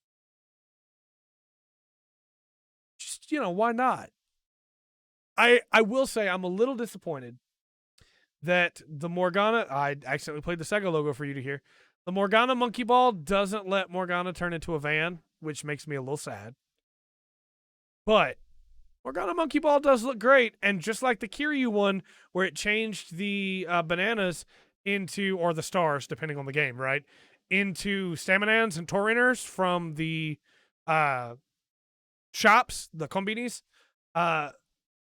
Just, why not? I will say I'm a little disappointed that the Morgana, I accidentally played the Sega logo for you to hear. The Morgana monkey ball doesn't let Morgana turn into a van, which makes me a little sad. But Morgana monkey ball does look great, and just like the Kiryu one, where it changed the bananas into, or the stars, depending on the game, right, into Staminans and Tauriners from the shops, the kombinis,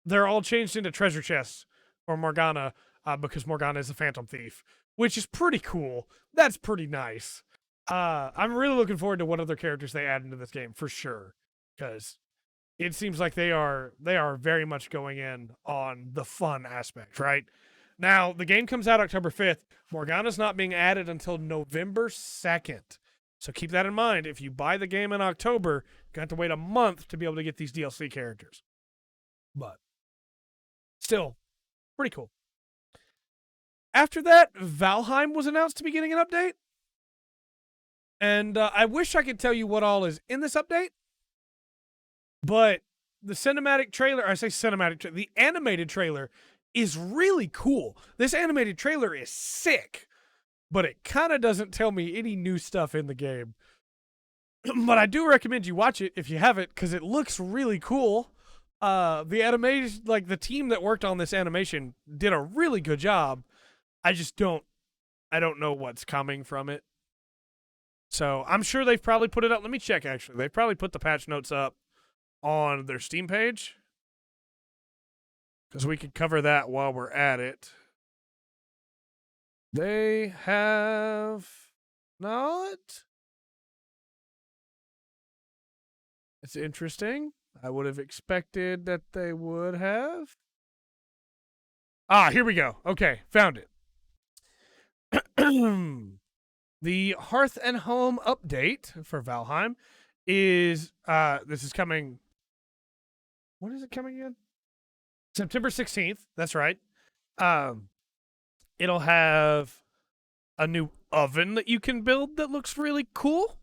they're all changed into treasure chests for Morgana because Morgana is a phantom thief, which is pretty cool. That's pretty nice. I'm really looking forward to what other characters they add into this game for sure, because it seems like they are very much going in on the fun aspect, right? Now, the game comes out October 5th. Morgana's not being added until November 2nd. So keep that in mind. If you buy the game in October, you're going to have to wait a month to be able to get these DLC characters. But still, pretty cool. After that, Valheim was announced to be getting an update. And I wish I could tell you what all is in this update. But the cinematic trailer, the animated trailer is really cool. This animated trailer is sick, but it kind of doesn't tell me any new stuff in the game. But I do recommend you watch it if you haven't, because it looks really cool. The animation, like the team that worked on this animation did a really good job. I don't know what's coming from it. So I'm sure they've probably put it up. Let me check, actually. They've probably put the patch notes up on their Steam page, because we could cover that while we're at it. They have not. It's interesting. I would have expected that they would have. Here we go. Okay, found it. The Hearth and Home update for Valheim is, this is coming, when is it coming in? September 16th, that's right. It'll have a new oven that you can build that looks really cool.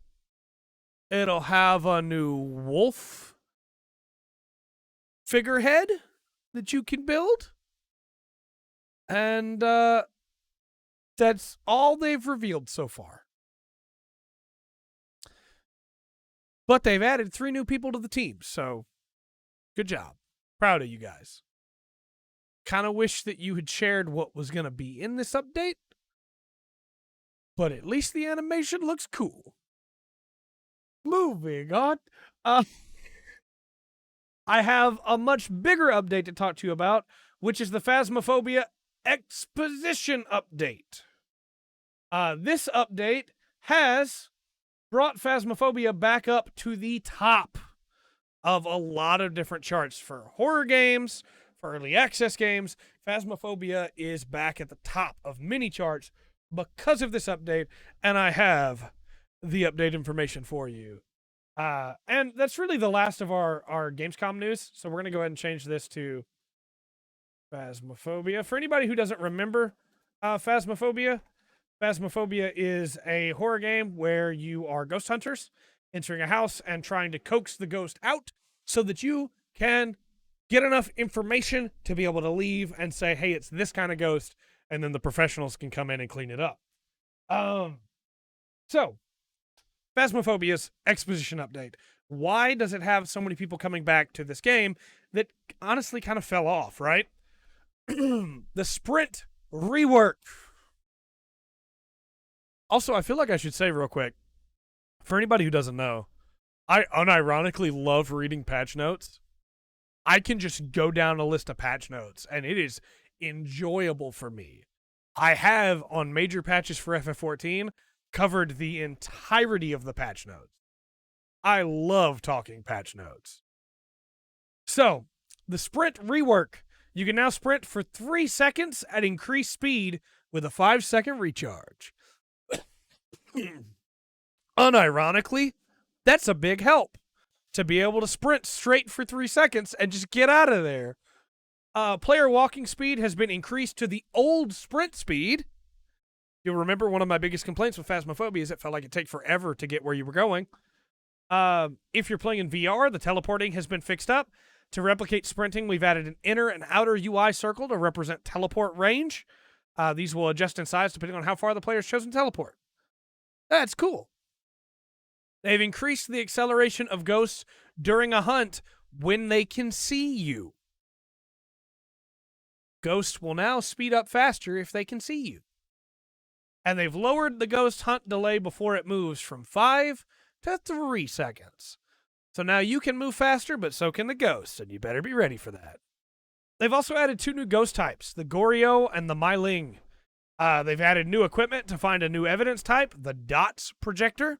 It'll have a new wolf figurehead that you can build. And that's all they've revealed so far. But they've added 3 new people to the team, so good job. Proud of you guys. Kind of wish that you had shared what was going to be in this update, but at least the animation looks cool. Moving on. I have a much bigger update to talk to you about, which is the Phasmophobia Exposition update. This update has brought Phasmophobia back up to the top of a lot of different charts for horror games, for early access games. Phasmophobia is back at the top of many charts because of this update, and I have the update information for you. And that's really the last of our Gamescom news, so we're going to go ahead and change this to Phasmophobia. For anybody who doesn't remember Phasmophobia, Phasmophobia is a horror game where you are ghost hunters entering a house and trying to coax the ghost out so that you can get enough information to be able to leave and say, hey, it's this kind of ghost, and then the professionals can come in and clean it up. So, Phasmophobia's Exposition update. Why does it have so many people coming back to this game that honestly kind of fell off, right? The sprint rework. Also, I feel like I should say real quick, for anybody who doesn't know, I unironically love reading patch notes. I can just go down a list of patch notes, and it is enjoyable for me. I have, on major patches for FF14, covered the entirety of the patch notes. I love talking patch notes. So, the sprint rework. You can now sprint for 3 seconds at increased speed with a 5-second recharge. Unironically, that's a big help. To be able to sprint straight for 3 seconds and just get out of there. Player walking speed has been increased to the old sprint speed. You'll remember one of my biggest complaints with Phasmophobia is it felt like it take forever to get where you were going. If you're playing in VR, the teleporting has been fixed up. To replicate sprinting, we've added an inner and outer UI circle to represent teleport range. These will adjust in size depending on how far the player's chosen to teleport. That's cool. They've increased the acceleration of ghosts during a hunt when they can see you. Ghosts will now speed up faster if they can see you. And they've lowered the ghost hunt delay before it moves from 5 to 3 seconds. So now you can move faster, but so can the ghosts, and you better be ready for that. They've also added 2 new ghost types, the Goryo and the Myling. They've added new equipment to find a new evidence type, the Dots Projector.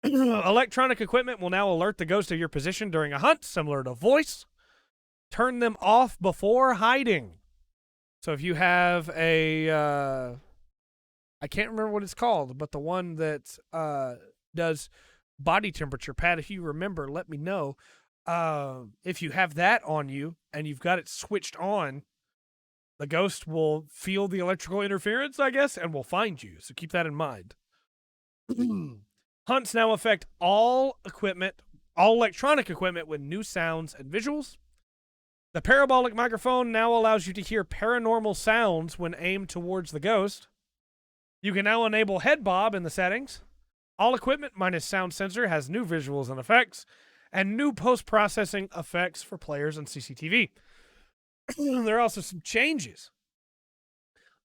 Electronic equipment will now alert the ghost of your position during a hunt, similar to voice. Turn them off before hiding. So if you have a, I can't remember what it's called, but the one that does body temperature, Pat, if you remember, let me know. If you have that on you and you've got it switched on, the ghost will feel the electrical interference, I guess, and will find you. So keep that in mind. Hunts now affect all equipment, all electronic equipment with new sounds and visuals. The parabolic microphone now allows you to hear paranormal sounds when aimed towards the ghost. You can now enable head bob in the settings. All equipment minus sound sensor has new visuals and effects, and new post-processing effects for players and CCTV. There are also some changes.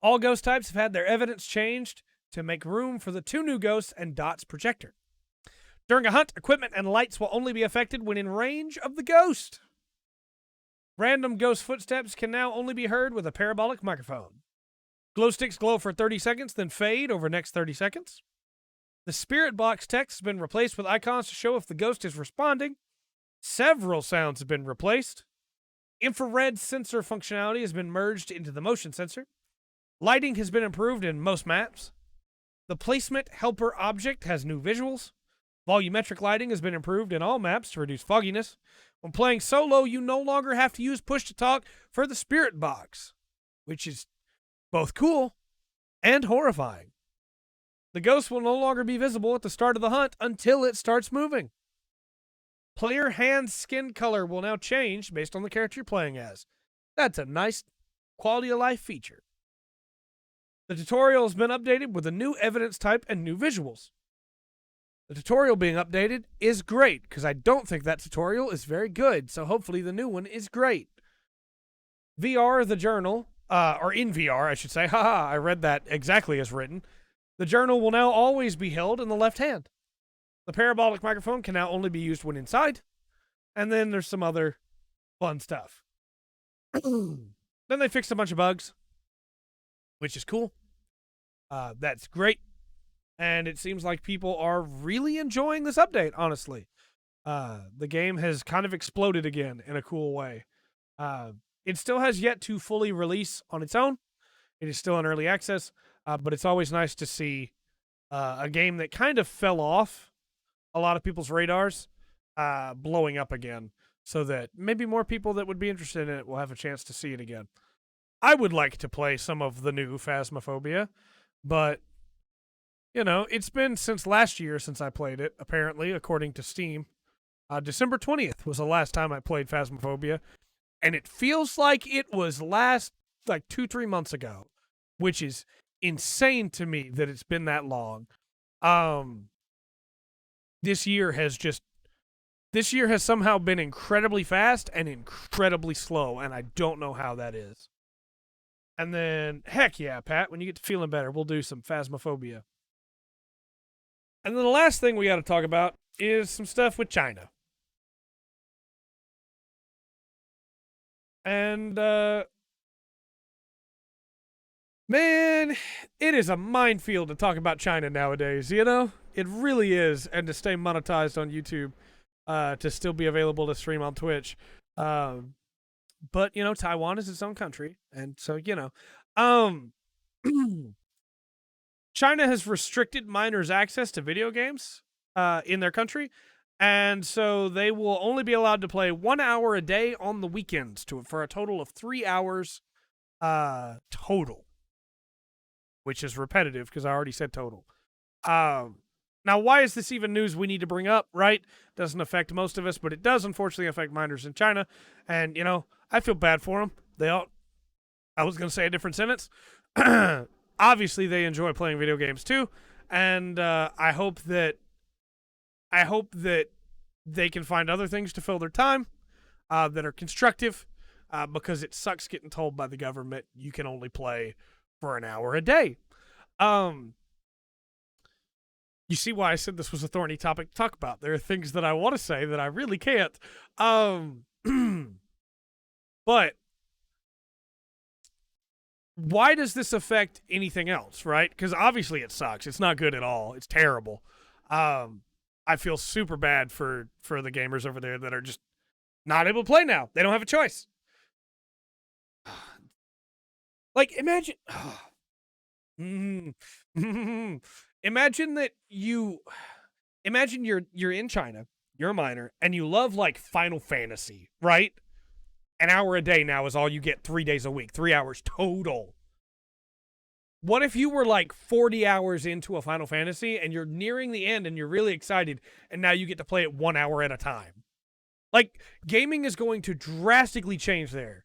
All ghost types have had their evidence changed to make room for the 2 new ghosts and Dots Projector. During a hunt, equipment and lights will only be affected when in range of the ghost. Random ghost footsteps can now only be heard with a parabolic microphone. Glow sticks glow for 30 seconds, then fade over next 30 seconds. The spirit box text has been replaced with icons to show if the ghost is responding. Several sounds have been replaced. Infrared sensor functionality has been merged into the motion sensor. Lighting has been improved in most maps. The placement helper object has new visuals. Volumetric lighting has been improved in all maps to reduce fogginess. When playing solo, you no longer have to use push to talk for the spirit box, which is both cool and horrifying. The ghost will no longer be visible at the start of the hunt until it starts moving. Player hand skin color will now change based on the character you're playing as. That's a nice quality of life feature. The tutorial has been updated with a new evidence type and new visuals. The tutorial being updated is great, because I don't think that tutorial is very good, so hopefully the new one is great. VR, the journal, or in VR, I should say, haha, I read that exactly as written. The journal will now always be held in the left hand. The parabolic microphone can now only be used when inside, and then there's some other fun stuff. Then they fixed a bunch of bugs, which is cool. That's great. And it seems like people are really enjoying this update, honestly. The game has kind of exploded again in a cool way. It still has yet to fully release on its own. It is still in early access, but it's always nice to see a game that kind of fell off a lot of people's radars blowing up again, so that maybe more people that would be interested in it will have a chance to see it again. I would like to play some of the new Phasmophobia, but it's been since last year since I played it, apparently, according to Steam. December 20th was the last time I played Phasmophobia, and it feels like it was last, 2-3 months ago, which is insane to me that it's been that long. This year has somehow been incredibly fast and incredibly slow, and I don't know how that is. And then, heck yeah, Pat, when you get to feeling better, we'll do some Phasmophobia. And then the last thing we got to talk about is some stuff with China. And, man, it is a minefield to talk about China nowadays, It really is. And to stay monetized on YouTube, to still be available to stream on Twitch. But, Taiwan is its own country. And so, China has restricted minors' access to video games in their country. And so they will only be allowed to play 1 hour a day on the weekends for a total of 3 hours total, which is repetitive because I already said total. Now, why is this even news we need to bring up, right? Doesn't affect most of us, but it does unfortunately affect minors in China. And, I feel bad for them. I was going to say a different sentence. Obviously, they enjoy playing video games too. And I hope that they can find other things to fill their time that are constructive, because it sucks getting told by the government you can only play for an hour a day. You see why I said this was a thorny topic to talk about. There are things that I want to say that I really can't. But why does this affect anything else, right? Because obviously it sucks. It's not good at all. It's terrible. I feel super bad for the gamers over there that are just not able to play now. They don't have a choice. Imagine... Imagine you're in China, you're a minor, and you love Final Fantasy, right? An hour a day now is all you get 3 days a week, 3 hours total. What if you were 40 hours into a Final Fantasy and you're nearing the end and you're really excited and now you get to play it 1 hour at a time? Gaming is going to drastically change there.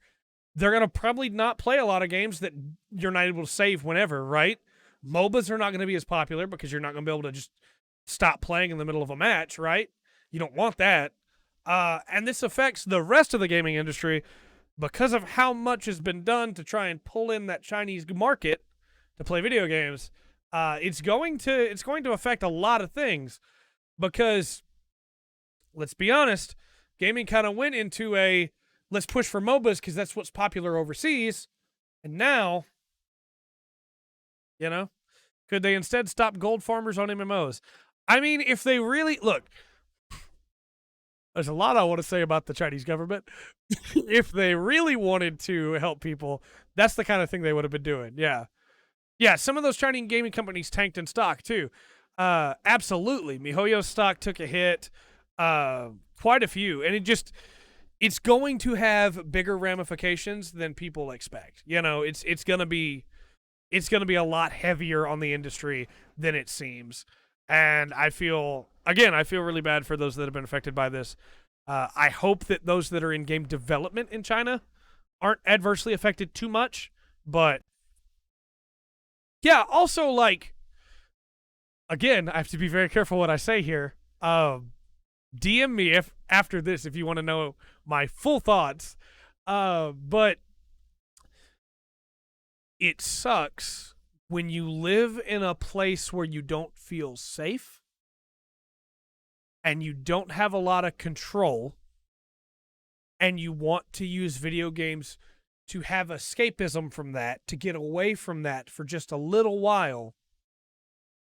They're going to probably not play a lot of games that you're not able to save whenever, right? MOBAs are not going to be as popular because you're not going to be able to just stop playing in the middle of a match, right? You don't want that. And this affects the rest of the gaming industry because of how much has been done to try and pull in that Chinese market to play video games. It's going to affect a lot of things because, let's be honest, gaming kind of went into a let's push for MOBAs because that's what's popular overseas. And now, could they instead stop gold farmers on MMOs? I mean, if they really... Look, there's a lot I want to say about the Chinese government. If they really wanted to help people, that's the kind of thing they would have been doing. Yeah. Yeah, some of those Chinese gaming companies tanked in stock, too. Absolutely. MiHoYo's stock took a hit. Quite a few. And it's going to have bigger ramifications than people expect. It's going to be a lot heavier on the industry than it seems. And I feel really bad for those that have been affected by this. I hope that those that are in game development in China aren't adversely affected too much. But yeah, also again, I have to be very careful what I say here. DM me after this if you want to know my full thoughts. But it sucks when you live in a place where you don't feel safe and you don't have a lot of control and you want to use video games to have escapism from that, to get away from that for just a little while.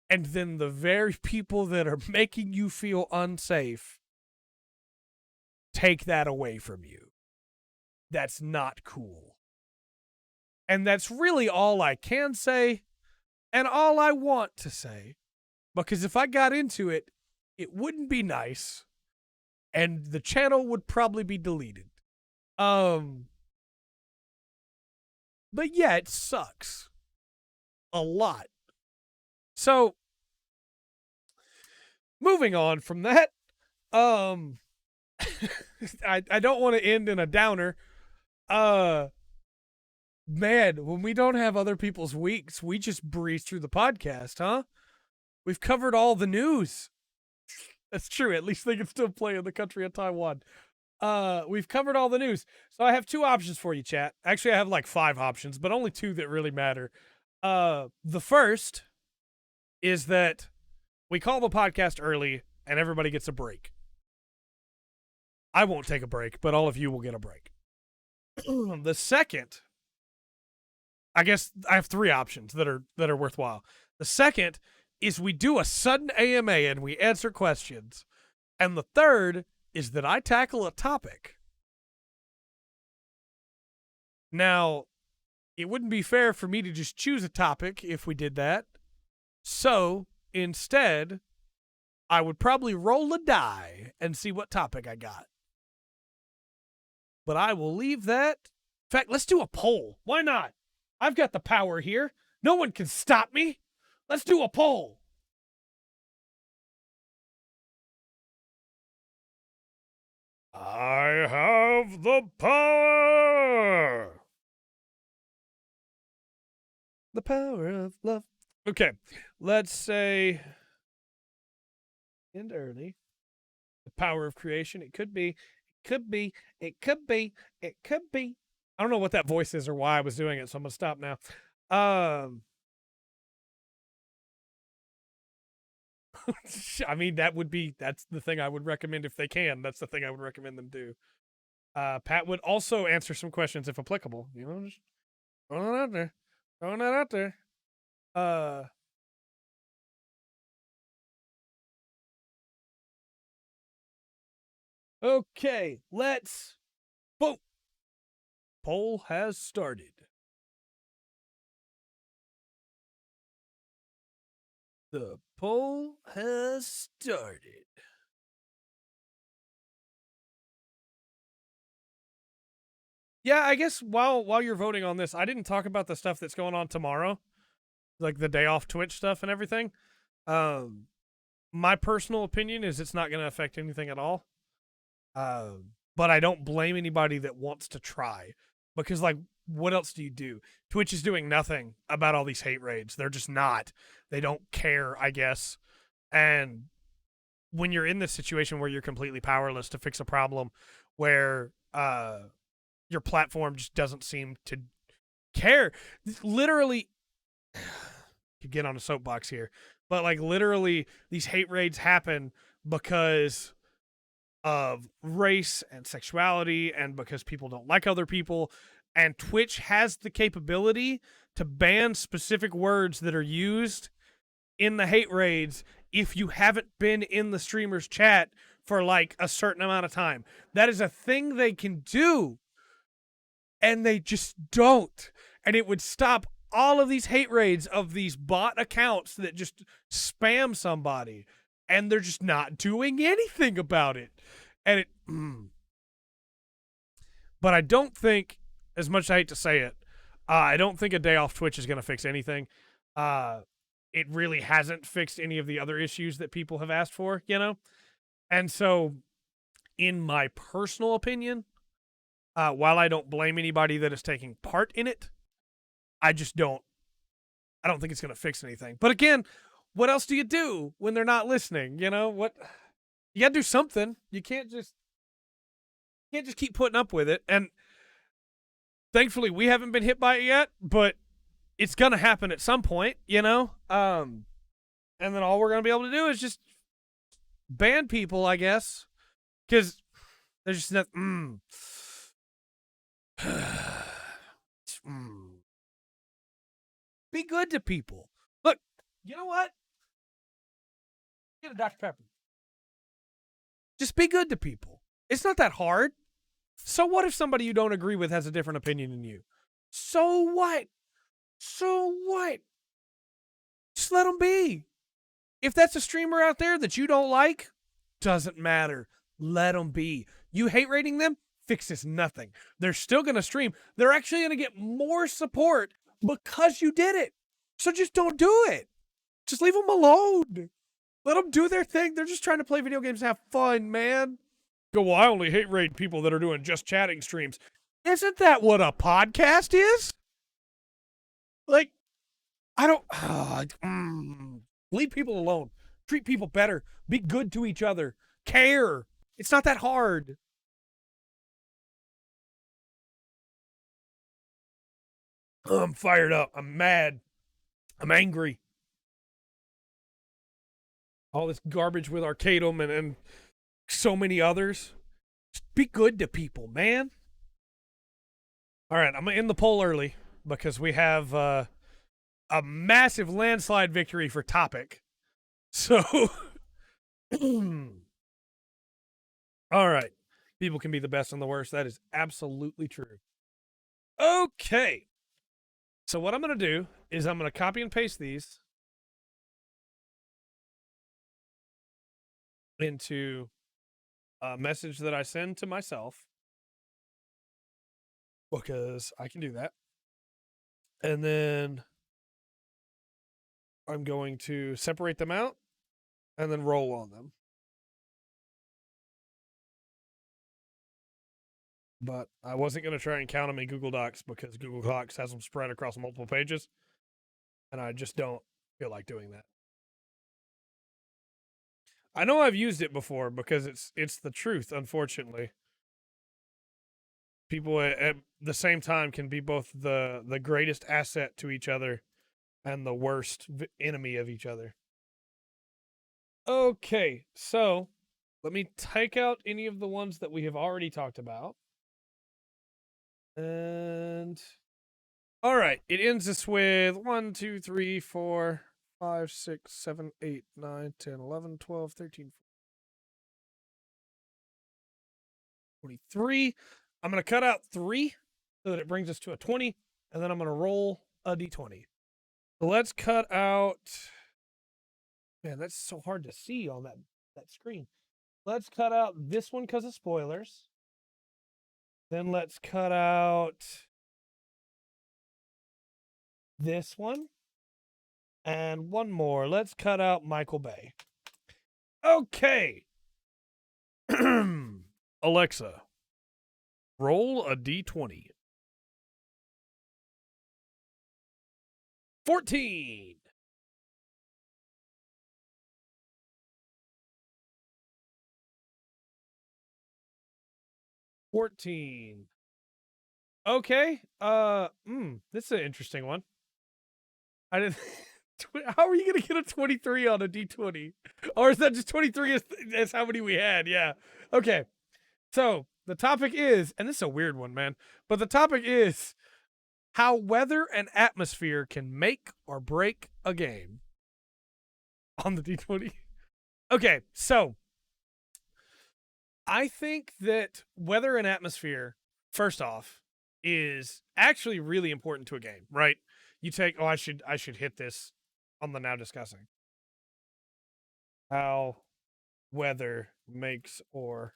and then the very people that are making you feel unsafe take that away from you. That's not cool. And that's really all I can say and all I want to say. Because if I got into it, it wouldn't be nice. And the channel would probably be deleted. But yeah, it sucks. A lot. So, moving on from that, I don't want to end in a downer. Man, when we don't have other people's weeks, we just breeze through the podcast, huh? We've covered all the news. That's true. At least they can still play in the country of Taiwan. We've covered all the news. So I have 2 options for you, chat. Actually, I have like 5 options, but only 2 that really matter. The first is that we call the podcast early and everybody gets a break. I won't take a break, but all of you will get a break. The second, I guess I have 3 options that are worthwhile. The second is we do a sudden AMA and we answer questions. And the third is that I tackle a topic. Now, it wouldn't be fair for me to just choose a topic if we did that. So, instead, I would probably roll a die and see what topic I got. But I will leave that. In fact, let's do a poll. Why not? I've got the power here. No one can stop me. Let's do a poll. I have the power. The power of love. Okay, let's say end early. The power of creation. It could be. It could be. It could be. It could be. I don't know what that voice is or why I was doing it, so I'm gonna stop now. I mean, that's the thing I would recommend if they can. That's the thing I would recommend them do. Pat would also answer some questions if applicable. You know, just throwing it out there. Throwing that out there. Okay, let's vote. Poll has started. The poll has started. Yeah, I guess while you're voting on this, I didn't talk about the stuff that's going on tomorrow, like the day off Twitch stuff and everything. My personal opinion is it's not going to affect anything at all. But I don't blame anybody that wants to try, because like, what else do you do? Twitch is doing nothing about all these hate raids. They're just not. They don't care, I guess. And when you're in this situation where you're completely powerless to fix a problem, where your platform just doesn't seem to care, literally, could get on a soapbox here, but like literally these hate raids happen because of race and sexuality and because people don't like other people, and Twitch has the capability to ban specific words that are used in the hate raids if you haven't been in the streamer's chat for like a certain amount of time. That is a thing they can do, and they just don't. And it would stop all of these hate raids of these bot accounts that just spam somebody, and they're just not doing anything about it. And but I don't think, as much as I hate to say it, I don't think a day off Twitch is going to fix anything. It really hasn't fixed any of the other issues that people have asked for, you know? And so, in my personal opinion, while I don't blame anybody that is taking part in it, I don't think it's going to fix anything. But again, what else do you do when they're not listening? You know, you got to do something. You can't just keep putting up with it. And thankfully, we haven't been hit by it yet, but it's going to happen at some point, you know? And then all we're going to be able to do is just ban people, I guess. Because there's just nothing. Be good to people. Look, you know what? Get a Dr. Pepper. Just be good to people. It's not that hard. So what if somebody you don't agree with has a different opinion than you? So what? So what? Just let them be. If that's a streamer out there that you don't like, doesn't matter. Let them be. You hate rating them? Fixes nothing. They're still going to stream. They're actually going to get more support because you did it. So just don't do it. Just leave them alone. Let them do their thing. They're just trying to play video games and have fun, man. Go, well, I only hate rate people that are doing just chatting streams. Isn't that what a podcast is? Like, I don't... leave people alone. Treat people better. Be good to each other. Care. It's not that hard. I'm fired up. I'm mad. I'm angry. All this garbage with Arcadum and so many others. Just be good to people, man. All right, I'm going to end the poll early because we have a massive landslide victory for topic. So, all right. People can be the best and the worst. That is absolutely true. Okay. So what I'm going to do is I'm going to copy and paste these into a message that I send to myself because I can do that. And then I'm going to separate them out and then roll on them. But I wasn't going to try and count them in Google Docs because Google Docs has them spread across multiple pages. And I just don't feel like doing that. I know I've used it before because it's the truth, unfortunately. People at the same time can be both the greatest asset to each other and the worst enemy of each other. Okay, so let me take out any of the ones that we have already talked about. And all right, it ends us with 1, 2, 3, 4, 5, 6, 7, 8, 9, 10, 11, 12, 13, 23. I'm going to cut out 3 so that it brings us to a 20, and then I'm going to roll a d20. So let's cut out... Man, that's so hard to see on that screen. Let's cut out this one because of spoilers. Then let's cut out this one. And one more. Let's cut out Michael Bay. Okay. Alexa, roll a d20. 14. Okay. This is an interesting one. I didn't. How are you gonna get a 23 on a d20? Or is that just 23 as how many we had? Yeah. Okay. So the topic is, and this is a weird one, man, but the topic is how weather and atmosphere can make or break a game on the d20. Okay, so I think that weather and atmosphere, first off, is actually really important to a game, right? You take, I should hit this on the now discussing. How weather makes or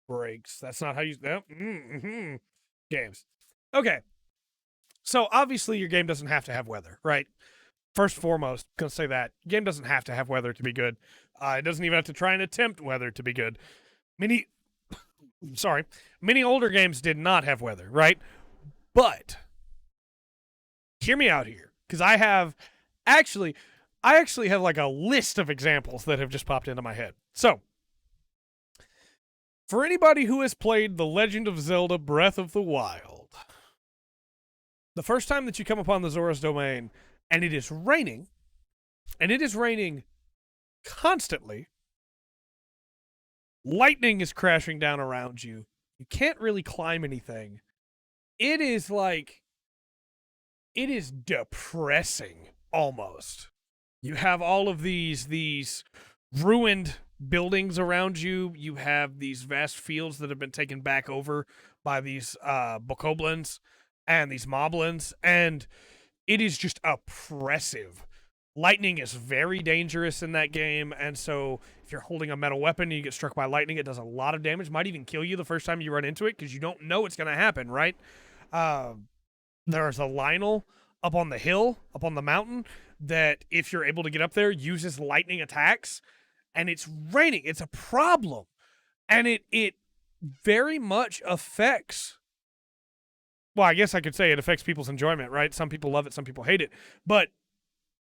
breaks. That's not how you, games. Okay. So obviously your game doesn't have to have weather, right? First and foremost, gonna say that game doesn't have to have weather to be good. It doesn't even have to try and attempt weather to be good. Many older games did not have weather, right? But hear me out here, because I actually have like a list of examples that have just popped into my head. So, for anybody who has played The Legend of Zelda Breath of the Wild, the first time that you come upon the Zora's Domain and it is raining constantly, lightning is crashing down around you. You can't really climb anything. It is depressing almost. You have all of these ruined buildings around you. You have these vast fields that have been taken back over by these bokoblins and these moblins, and it is just oppressive. Lightning is very dangerous in that game, and so if you're holding a metal weapon and you get struck by lightning, it does a lot of damage. Might even kill you the first time you run into it because you don't know it's going to happen, right? There's a Lionel up on the hill, up on the mountain, that if you're able to get up there, uses lightning attacks, and it's raining. It's a problem. And it very much affects, well, I guess I could say it affects people's enjoyment, right? Some people love it, some people hate it. But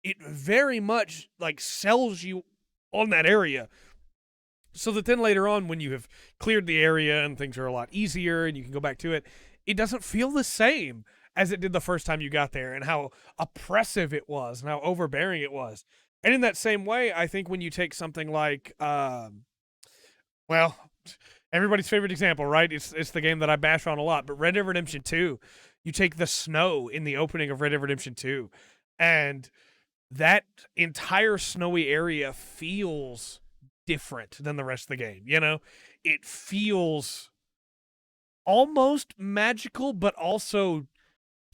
it very much like sells you on that area. So that then later on, when you have cleared the area and things are a lot easier and you can go back to it, it doesn't feel the same as it did the first time you got there, and how oppressive it was and how overbearing it was. And in that same way, I think when you take something like, well, everybody's favorite example, right? It's the game that I bash on a lot, but Red Dead Redemption 2, you take the snow in the opening of Red Dead Redemption 2, and that entire snowy area feels different than the rest of the game, you know? It feels almost magical, but also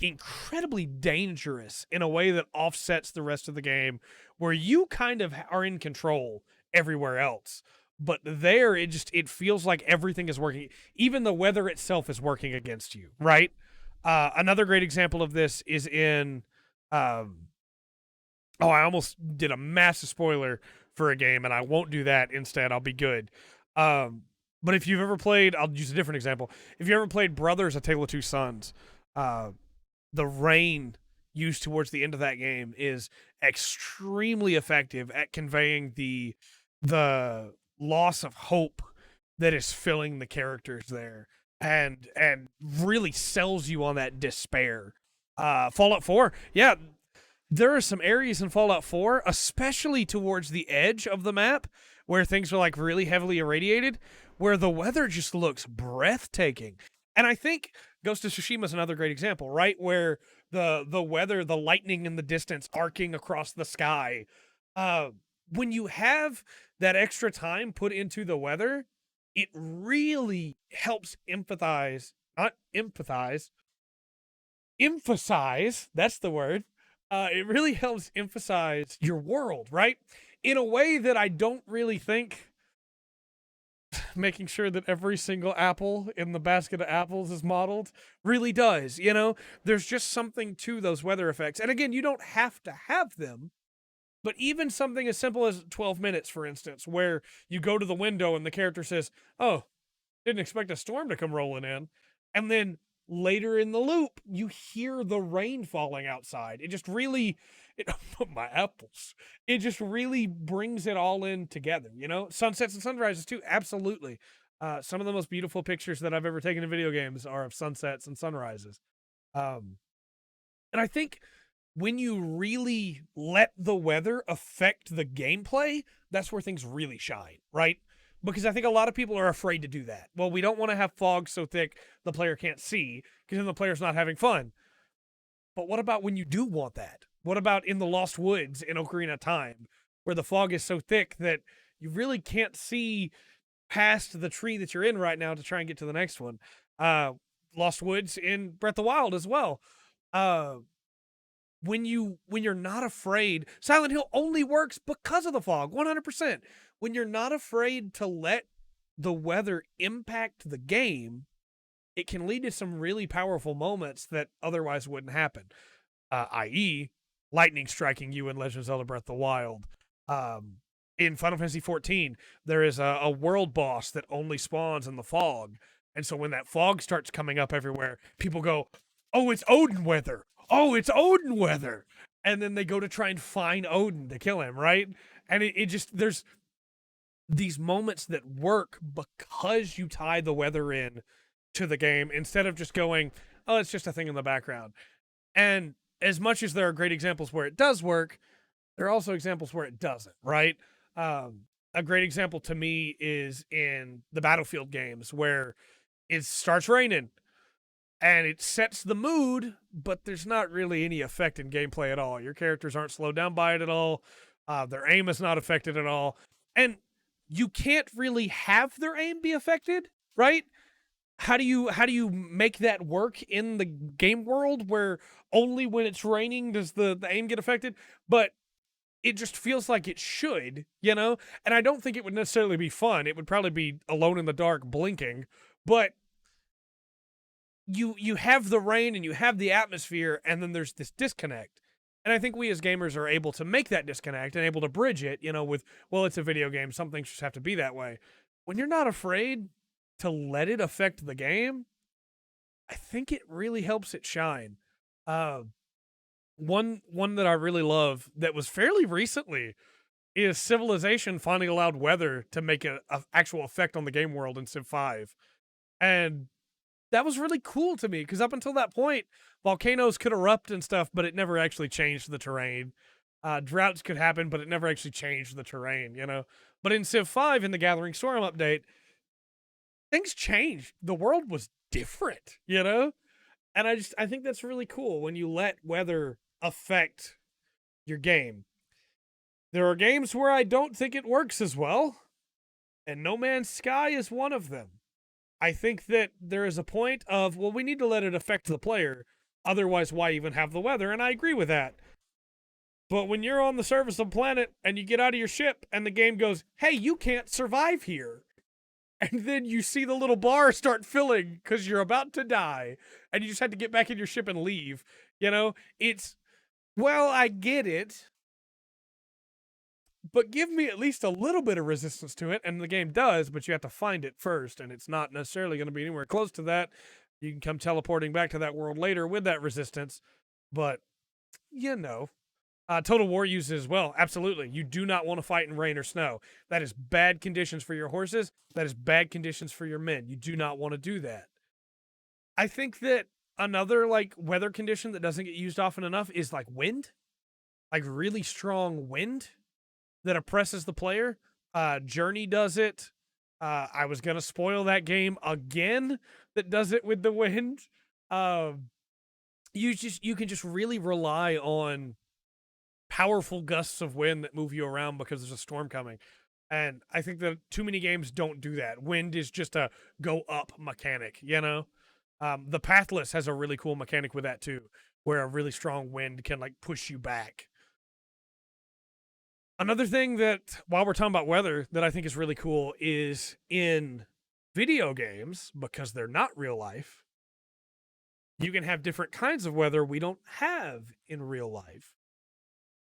incredibly dangerous in a way that offsets the rest of the game, where you kind of are in control everywhere else. But there, it feels like everything is working. Even the weather itself is working against you, right? Another great example of this is in... I almost did a massive spoiler for a game, and I won't do that. Instead, I'll be good. But if you've ever played... I'll use a different example. If you ever played Brothers: A Tale of Two Sons, the rain used towards the end of that game is extremely effective at conveying the loss of hope that is filling the characters there, and really sells you on that despair. Fallout 4, yeah, there are some areas in Fallout 4, especially towards the edge of the map, where things are like really heavily irradiated, where the weather just looks breathtaking. And I think Ghost of Tsushima is another great example, right? Where the weather, the lightning in the distance arcing across the sky. When you have that extra time put into the weather, it really helps emphasize, that's the word. It really helps emphasize your world, right? In a way that I don't really think making sure that every single apple in the basket of apples is modeled really does, you know? There's just something to those weather effects. And again, you don't have to have them, but even something as simple as 12 minutes, for instance, where you go to the window and the character says, oh, didn't expect a storm to come rolling in. And then later in the loop, you hear the rain falling outside. It just really, my apples. It just really brings it all in together, you know? Sunsets and sunrises too, absolutely. Some of the most beautiful pictures that I've ever taken in video games are of sunsets and sunrises. And I think when you really let the weather affect the gameplay, that's where things really shine, right? Because I think a lot of people are afraid to do that. Well, we don't want to have fog so thick the player can't see, because then the player's not having fun. But what about when you do want that? What about in the Lost Woods in Ocarina of Time, where the fog is so thick that you really can't see past the tree that you're in right now to try and get to the next one? Lost Woods in Breath of the Wild as well. When you're not afraid, Silent Hill only works because of the fog, 100%. When you're not afraid to let the weather impact the game, it can lead to some really powerful moments that otherwise wouldn't happen. I.e., lightning striking you in Legend of Zelda Breath of the Wild. In Final Fantasy XIV, there is a world boss that only spawns in the fog. And so when that fog starts coming up everywhere, people go, oh, it's Odin weather. Oh, it's Odin weather. And then they go to try and find Odin to kill him, right? And it just, there's these moments that work because you tie the weather in to the game instead of just going, oh, it's just a thing in the background. And as much as there are great examples where it does work, there are also examples where it doesn't, right? A great example to me is in the Battlefield games where it starts raining and it sets the mood, but there's not really any effect in gameplay at all. Your characters aren't slowed down by it at all. Their aim is not affected at all. And you can't really have their aim be affected, right? How do you make that work in the game world where only when it's raining does the aim get affected? But it just feels like it should, you know? And I don't think it would necessarily be fun. It would probably be alone in the dark blinking, but you have the rain and you have the atmosphere, and then there's this disconnect. And I think we as gamers are able to make that disconnect and able to bridge it, you know, with, well, it's a video game, some things just have to be that way. When you're not afraid to let it affect the game, I think it really helps it shine. One that I really love that was fairly recently is Civilization finally allowed weather to make an actual effect on the game world in Civ 5. And that was really cool to me, because up until that point, volcanoes could erupt and stuff, but it never actually changed the terrain. Droughts could happen, but it never actually changed the terrain, you know? But in Civ 5, in the Gathering Storm update, things changed. The world was different, you know? And I think that's really cool when you let weather affect your game. There are games where I don't think it works as well, and No Man's Sky is one of them. I think that there is a point of, well, we need to let it affect the player. Otherwise, why even have the weather? And I agree with that. But when you're on the surface of a planet and you get out of your ship and the game goes, hey, you can't survive here. And then you see the little bar start filling because you're about to die. And you just had to get back in your ship and leave. You know, it's, well, I get it. But give me at least a little bit of resistance to it, and the game does, but you have to find it first, and it's not necessarily going to be anywhere close to that. You can come teleporting back to that world later with that resistance, but, you know. Total War uses as well, absolutely. You do not want to fight in rain or snow. That is bad conditions for your horses. That is bad conditions for your men. You do not want to do that. I think that another, like, weather condition that doesn't get used often enough is, like, wind. Like, really strong wind that oppresses the player. Journey does it. I was gonna spoil that game again that does it with the wind. You can just really rely on powerful gusts of wind that move you around because there's a storm coming. And I think that too many games don't do that. Wind is just a go up mechanic, you know? The Pathless has a really cool mechanic with that too, where a really strong wind can like push you back. Another thing that, while we're talking about weather, that I think is really cool is in video games, because they're not real life, you can have different kinds of weather we don't have in real life.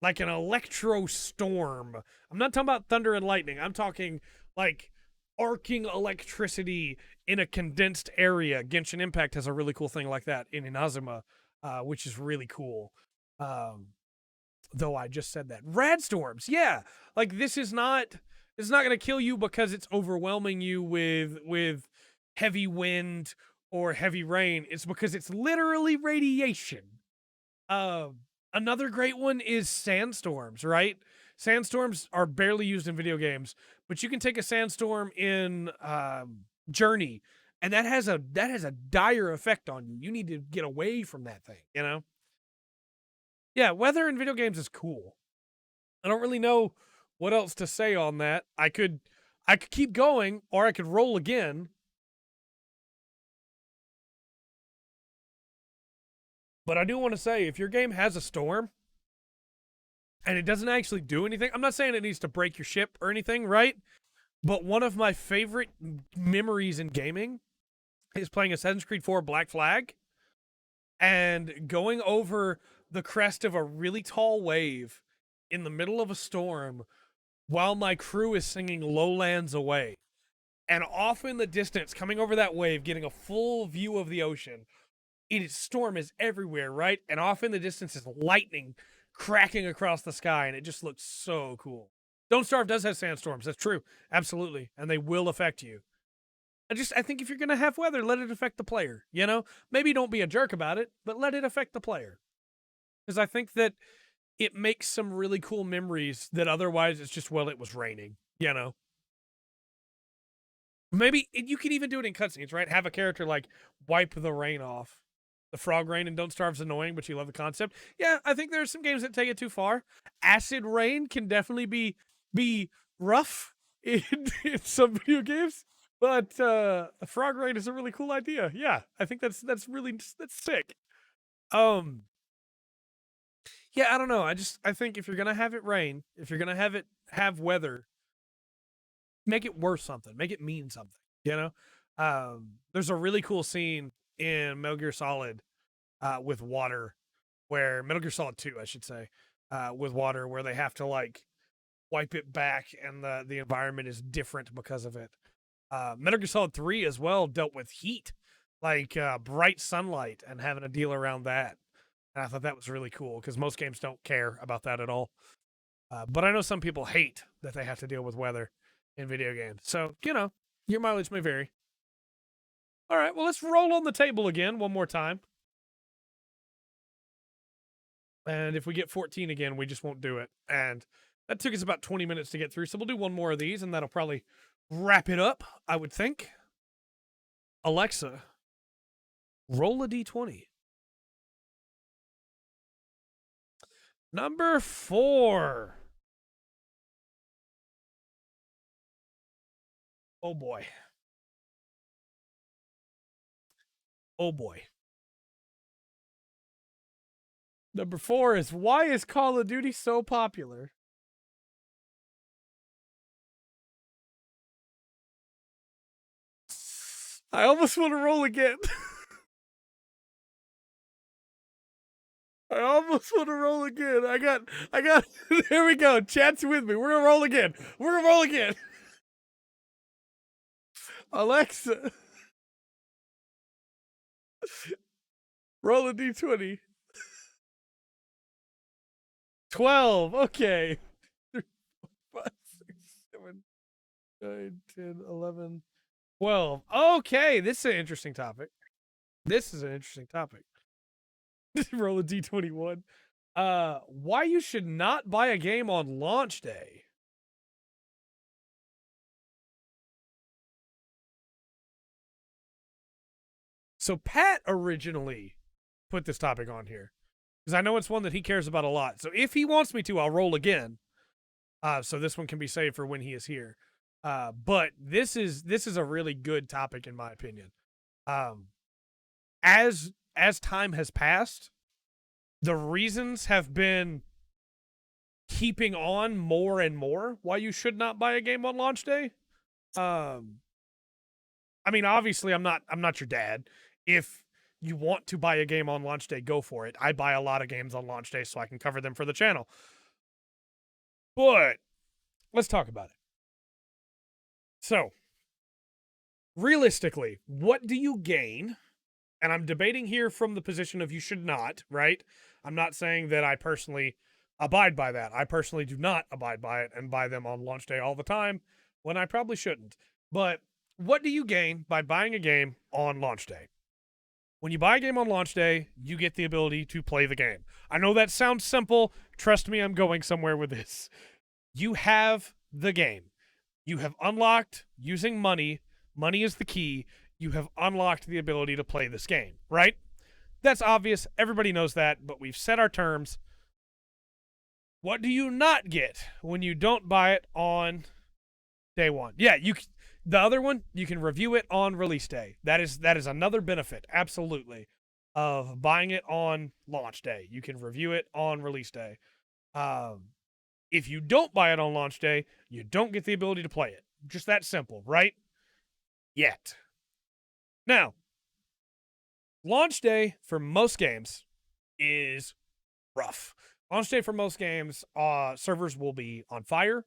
Like an electro storm. I'm not talking about thunder and lightning. I'm talking like arcing electricity in a condensed area. Genshin Impact has a really cool thing like that in Inazuma, which is really cool. Though I just said that. Rad storms, yeah. Like it's not going to kill you because it's overwhelming you with heavy wind or heavy rain. It's because it's literally radiation. Another great one is sandstorms, right? Sandstorms are barely used in video games, but you can take a sandstorm in Journey, and that has a dire effect on you. You need to get away from that thing, you know? Yeah, weather in video games is cool. I don't really know what else to say on that. I could keep going, or I could roll again. But I do want to say, if your game has a storm and it doesn't actually do anything, I'm not saying it needs to break your ship or anything, right? But one of my favorite memories in gaming is playing Assassin's Creed 4 Black Flag and going over the crest of a really tall wave in the middle of a storm while my crew is singing Lowlands Away. And off in the distance, coming over that wave, getting a full view of the ocean, storm is everywhere, right? And off in the distance is lightning cracking across the sky, and it just looks so cool. Don't Starve does have sandstorms, that's true, absolutely, and they will affect you. I think if you're gonna have weather, let it affect the player, you know? Maybe don't be a jerk about it, but let it affect the player. Because I think that it makes some really cool memories that otherwise it's just, well, it was raining, you know? Maybe you can even do it in cutscenes, right? Have a character like wipe the rain off. The frog rain in Don't Starve's annoying, but you love the concept. Yeah, I think there's some games that take it too far. Acid rain can definitely be rough, in some video games. But frog rain is a really cool idea. Yeah, I think that's sick. Yeah, I don't know. I think if you're gonna have it rain, if you're gonna have weather, make it worth something. Make it mean something. You know, there's a really cool scene in Metal Gear Solid with water, where Metal Gear Solid 2, I should say, with water, where they have to like wipe it back, and the environment is different because of it. Metal Gear Solid 3 as well dealt with heat, like bright sunlight, and having to deal around that. And I thought that was really cool because most games don't care about that at all. But I know some people hate that they have to deal with weather in video games. So, you know, your mileage may vary. All right, well, let's roll on the table again one more time. And if we get 14 again, we just won't do it. And that took us about 20 minutes to get through. So we'll do one more of these, and that'll probably wrap it up, I would think. Alexa, roll a d20. Number 4. Oh boy. Oh boy. Number 4 is, why is Call of Duty so popular? I almost want to roll again. I almost want to roll again. I got, there we go. Chat's with me. We're going to roll again. We're going to roll again. Alexa, roll a d20. 12. Okay. 3, 4, 5, 6, 7, 9, 10, 11, 12. Okay, this is an interesting topic. Roll a d21. Why you should not buy a game on launch day. So Pat originally put this topic on here because I know it's one that he cares about a lot. So if he wants me to, I'll roll again. So this one can be saved for when he is here. But this is a really good topic in my opinion. As time has passed, the reasons have been keeping on more and more why you should not buy a game on launch day. I mean, obviously, I'm not your dad. If you want to buy a game on launch day, go for it. I buy a lot of games on launch day so I can cover them for the channel. But let's talk about it. So, realistically, what do you gain? And I'm debating here from the position of you should not, right? I'm not saying that I personally abide by that. I personally do not abide by it and buy them on launch day all the time when I probably shouldn't. But what do you gain by buying a game on launch day? When you buy a game on launch day, you get the ability to play the game. I know that sounds simple. Trust me, I'm going somewhere with this. You have the game. You have unlocked, using money. Money is the key. You have unlocked the ability to play this game, right? That's obvious. Everybody knows that, but we've set our terms. What do you not get when you don't buy it on day one? Yeah, the other one, you can review it on release day. That is another benefit, absolutely, of buying it on launch day. You can review it on release day. If you don't buy it on launch day, you don't get the ability to play it. Just that simple, right? Yet. Now, launch day for most games is rough. Launch day for most games, servers will be on fire.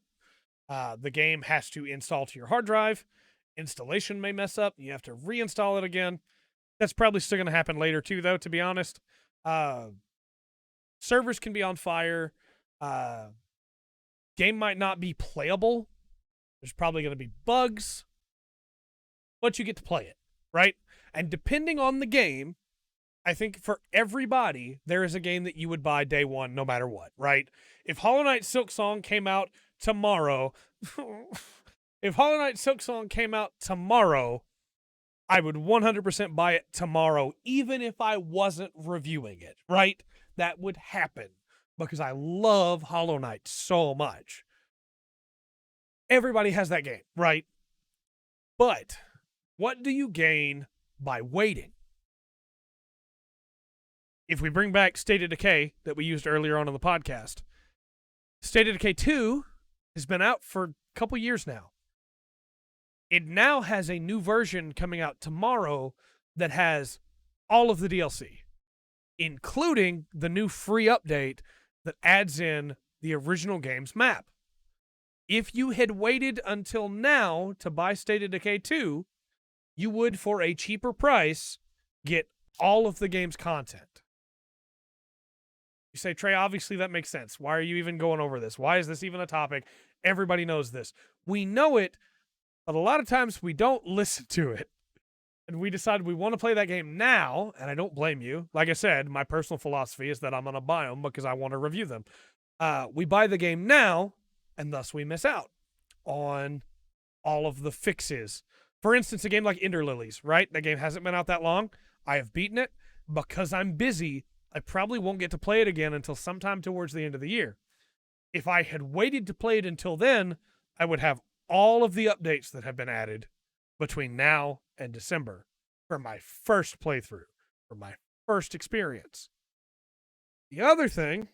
The game has to install to your hard drive. Installation may mess up. You have to reinstall it again. That's probably still going to happen later too, though, to be honest. Servers can be on fire. Game might not be playable. There's probably going to be bugs. But you get to play it, right? And depending on the game, I think for everybody, there is a game that you would buy day one no matter what, right? If Hollow Knight Silksong came out tomorrow, I would 100% buy it tomorrow, even if I wasn't reviewing it, right? That would happen because I love Hollow Knight so much. everybody has that game, right? But what do you gain by waiting? If we bring back State of Decay that we used earlier on in the podcast, State of Decay 2 has been out for a couple years now. It now has a new version coming out tomorrow that has all of the DLC, including the new free update that adds in the original game's map. If you had waited until now to buy State of Decay 2, you would, for a cheaper price, get all of the game's content. You say, Trey, obviously that makes sense. Why are you even going over this? Why is this even a topic? Everybody knows this. We know it, but a lot of times we don't listen to it. And we decide we want to play that game now, and I don't blame you. Like I said, my personal philosophy is that I'm going to buy them because I want to review them. We buy the game now, and thus we miss out on all of the fixes. For instance, a game like Ender Lilies, right? That game hasn't been out that long. I have beaten it. Because I'm busy, I probably won't get to play it again until sometime towards the end of the year. If I had waited to play it until then, I would have all of the updates that have been added between now and December for my first playthrough, for my first experience. The other thing,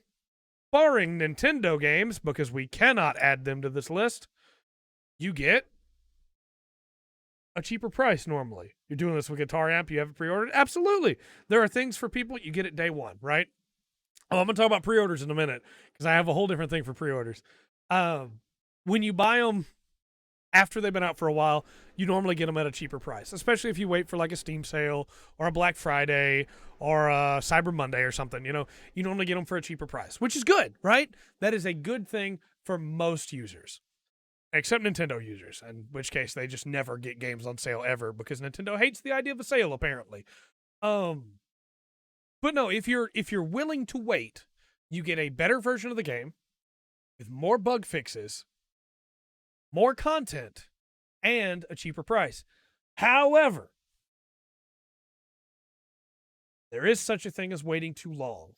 barring Nintendo games, because we cannot add them to this list, you get a cheaper price normally. You're doing this with Guitar Amp, you have it pre-ordered? Absolutely. There are things for people you get it day one, right? Oh, I'm going to talk about pre-orders in a minute because I have a whole different thing for pre-orders. When you buy them after they've been out for a while, you normally get them at a cheaper price, especially if you wait for like a Steam sale or a Black Friday or a Cyber Monday or something. You know, you normally get them for a cheaper price, which is good, right? That is a good thing for most users, except Nintendo users, in which case they just never get games on sale ever because Nintendo hates the idea of a sale, apparently. But no, if you're willing to wait, you get a better version of the game with more bug fixes, more content, and a cheaper price. However, there is such a thing as waiting too long,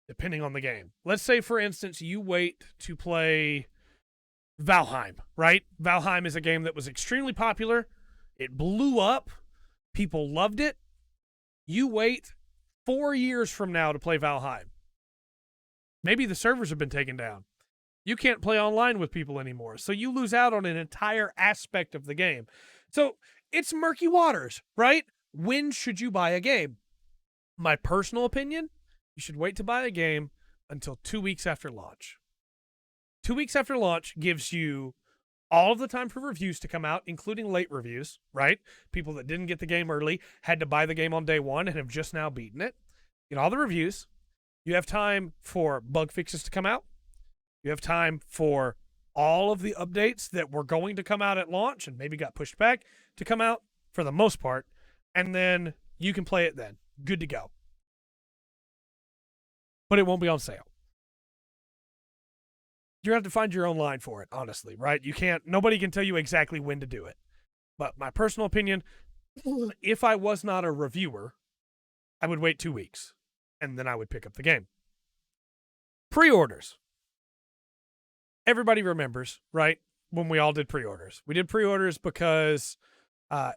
depending on the game. Let's say, for instance, you wait to play Valheim, right? Valheim is a game that was extremely popular. It blew up. People loved it. You wait 4 years from now to play Valheim. Maybe the servers have been taken down. You can't play online with people anymore. So you lose out on an entire aspect of the game. So it's murky waters, right? When should you buy a game? My personal opinion, you should wait to buy a game until 2 weeks after launch. 2 weeks after launch gives you all of the time for reviews to come out, including late reviews, right? People that didn't get the game early had to buy the game on day one and have just now beaten it. Get all the reviews. You have time for bug fixes to come out. You have time for all of the updates that were going to come out at launch and maybe got pushed back to come out for the most part. And then you can play it then. Good to go. But it won't be on sale. You're going to have to find your own line for it, honestly, right? Nobody can tell you exactly when to do it. But my personal opinion, if I was not a reviewer, I would wait 2 weeks and then I would pick up the game. Pre-orders. Everybody remembers, right? When we all did pre-orders. We did pre-orders because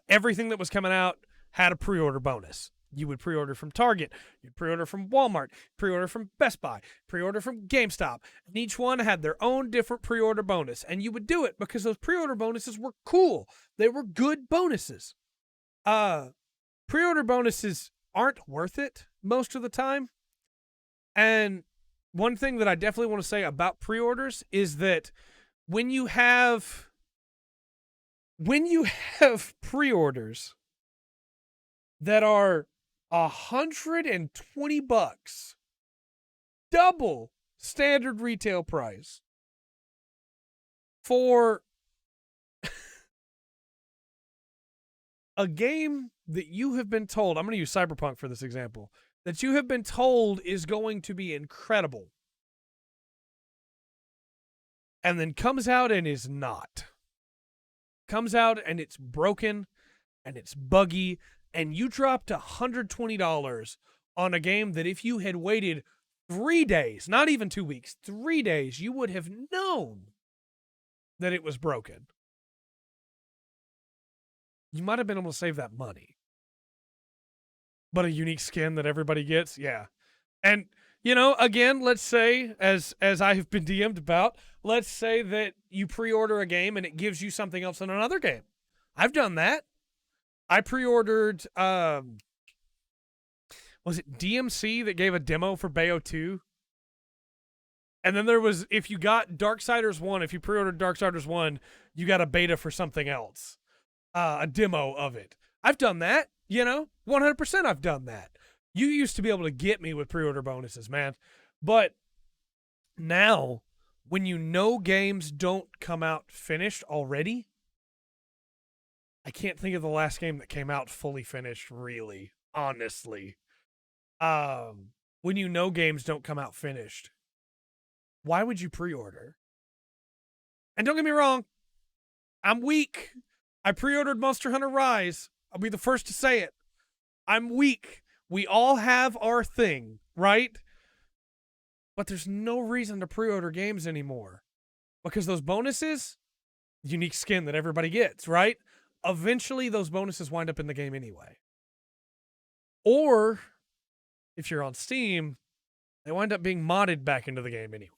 everything that was coming out had a pre-order bonus. You would pre-order from Target, you'd pre-order from Walmart, pre-order from Best Buy, pre-order from GameStop, and each one had their own different pre-order bonus. And you would do it because those pre-order bonuses were cool. They were good bonuses. Pre-order bonuses aren't worth it most of the time. And one thing that I definitely want to say about pre-orders is that when you have pre-orders that are $120, double standard retail price for a game that you have been told, I'm going to use Cyberpunk for this example, that you have been told is going to be incredible, and then comes out and is not. Comes out and it's broken and it's buggy, and you dropped $120 on a game that if you had waited 3 days, not even 2 weeks, 3 days, you would have known that it was broken. You might have been able to save that money. But a unique skin that everybody gets, yeah. And, you know, again, let's say, as I have been DM'd about, let's say that you pre-order a game and it gives you something else in another game. I've done that. I pre-ordered, was it DMC that gave a demo for Bayo 2? And then there was, if you got Darksiders 1, if you pre-ordered Darksiders 1, you got a beta for something else. A demo of it. I've done that, you know? 100% I've done that. You used to be able to get me with pre-order bonuses, man. But now, when you know games don't come out finished already, I can't think of the last game that came out fully finished, really, honestly. When you know games don't come out finished, why would you pre-order? And don't get me wrong, I'm weak. I pre-ordered Monster Hunter Rise. I'll be the first to say it. I'm weak. We all have our thing, right? But there's no reason to pre-order games anymore. Because those bonuses, unique skin that everybody gets, right? Eventually, those bonuses wind up in the game anyway. Or, if you're on Steam, they wind up being modded back into the game anyway.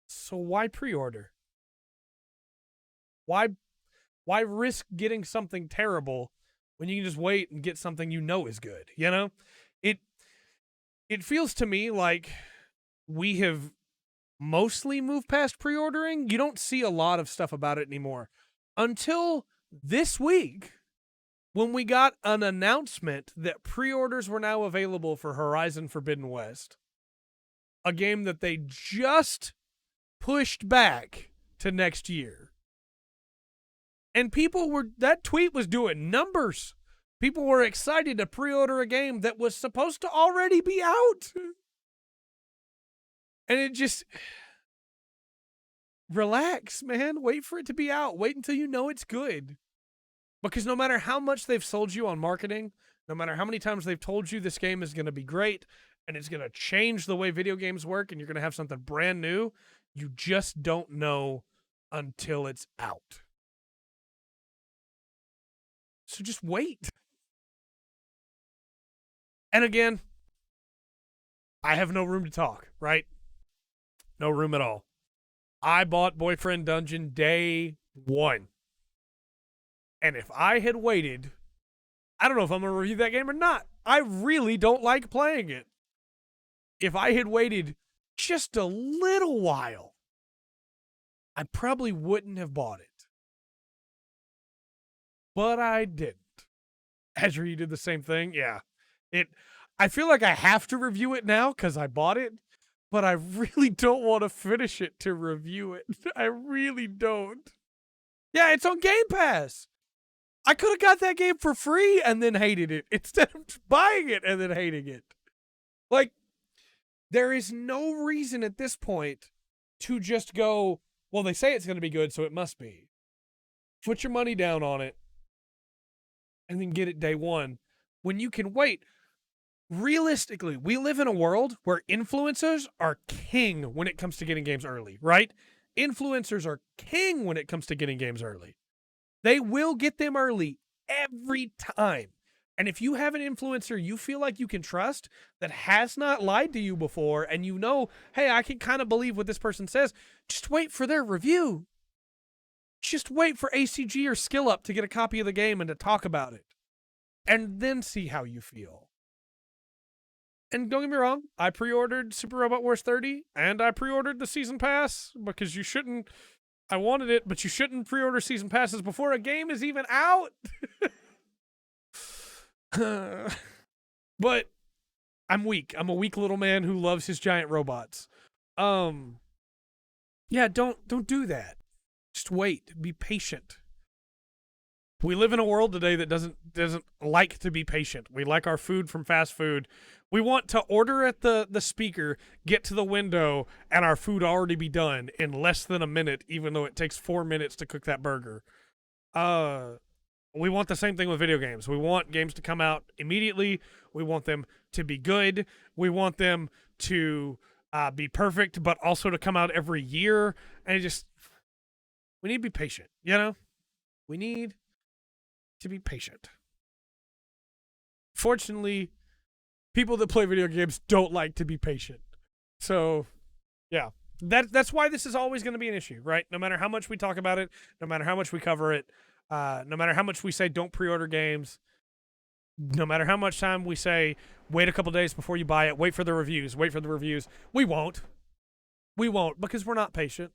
So why pre-order? Why risk getting something terrible when you can just wait and get something you know is good, you know? It feels to me like we have mostly moved past pre-ordering. You don't see a lot of stuff about it anymore. Until this week, when we got an announcement that pre-orders were now available for Horizon Forbidden West. A game that they just pushed back to next year. And that tweet was doing numbers. People were excited to pre-order a game that was supposed to already be out. And it just, relax, man. Wait for it to be out. Wait until you know it's good. Because no matter how much they've sold you on marketing, no matter how many times they've told you this game is going to be great, and it's going to change the way video games work, and you're going to have something brand new, you just don't know until it's out. So just wait. And again, I have no room to talk, right? No room at all. I bought Boyfriend Dungeon day 1. And if I had waited, I don't know if I'm going to review that game or not. I really don't like playing it. If I had waited just a little while, I probably wouldn't have bought it. But I didn't. Ezra, you did the same thing? Yeah. I feel like I have to review it now because I bought it, but I really don't want to finish it to review it. I really don't. Yeah, it's on Game Pass. I could have got that game for free and then hated it instead of buying it and then hating it. Like, there is no reason at this point to just go, well, they say it's going to be good, so it must be. Put your money down on it and then get it day 1 when you can wait. Realistically, we live in a world where influencers are king when it comes to getting games early, right? Influencers are king when it comes to getting games early. They will get them early every time. And if you have an influencer you feel like you can trust that has not lied to you before, and you know, hey, I can kind of believe what this person says, just wait for their review. Just wait for ACG or SkillUp to get a copy of the game and to talk about it. And then see how you feel. And don't get me wrong, I pre-ordered Super Robot Wars 30, and I pre-ordered the Season Pass, because you shouldn't, I wanted it, but you shouldn't pre-order Season Passes before a game is even out. But I'm weak. I'm a weak little man who loves his giant robots. Yeah, don't do that. Just wait. Be patient. We live in a world today that doesn't like to be patient. We like our food from fast food. We want to order at the speaker, get to the window, and our food already be done in less than a minute, even though it takes 4 minutes to cook that burger. We want the same thing with video games. We want games to come out immediately. We want them to be good. We want them to be perfect, but also to come out every year. And We need to be patient, you know? We need to be patient. Fortunately, people that play video games don't like to be patient. So, yeah. That's why this is always going to be an issue, right? No matter how much we talk about it, no matter how much we cover it, no matter how much we say don't pre-order games, no matter how much time we say wait a couple days before you buy it, wait for the reviews, we won't. We won't because we're not patient.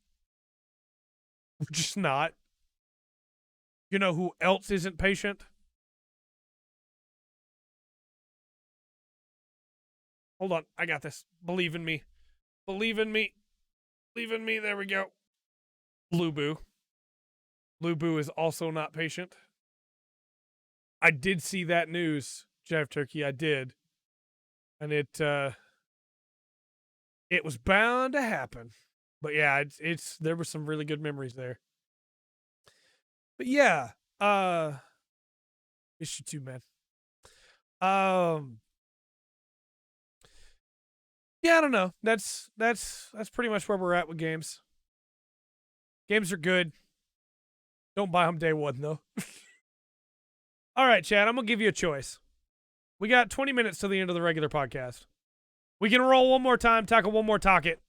We're just not. You know who else isn't patient? Hold on, I got this. Believe in me. Believe in me. Believe in me. There we go. Lubu. Lubu is also not patient. I did see that news, Jeff Turkey. I did. And it was bound to happen. But yeah, it's there were some really good memories there. But yeah, miss you too, man. Yeah, I don't know. That's pretty much where we're at with games. Games are good. Don't buy them day one though. All right, Chad, I'm gonna give you a choice. We got 20 minutes to the end of the regular podcast. We can roll one more time, tackle one more topic,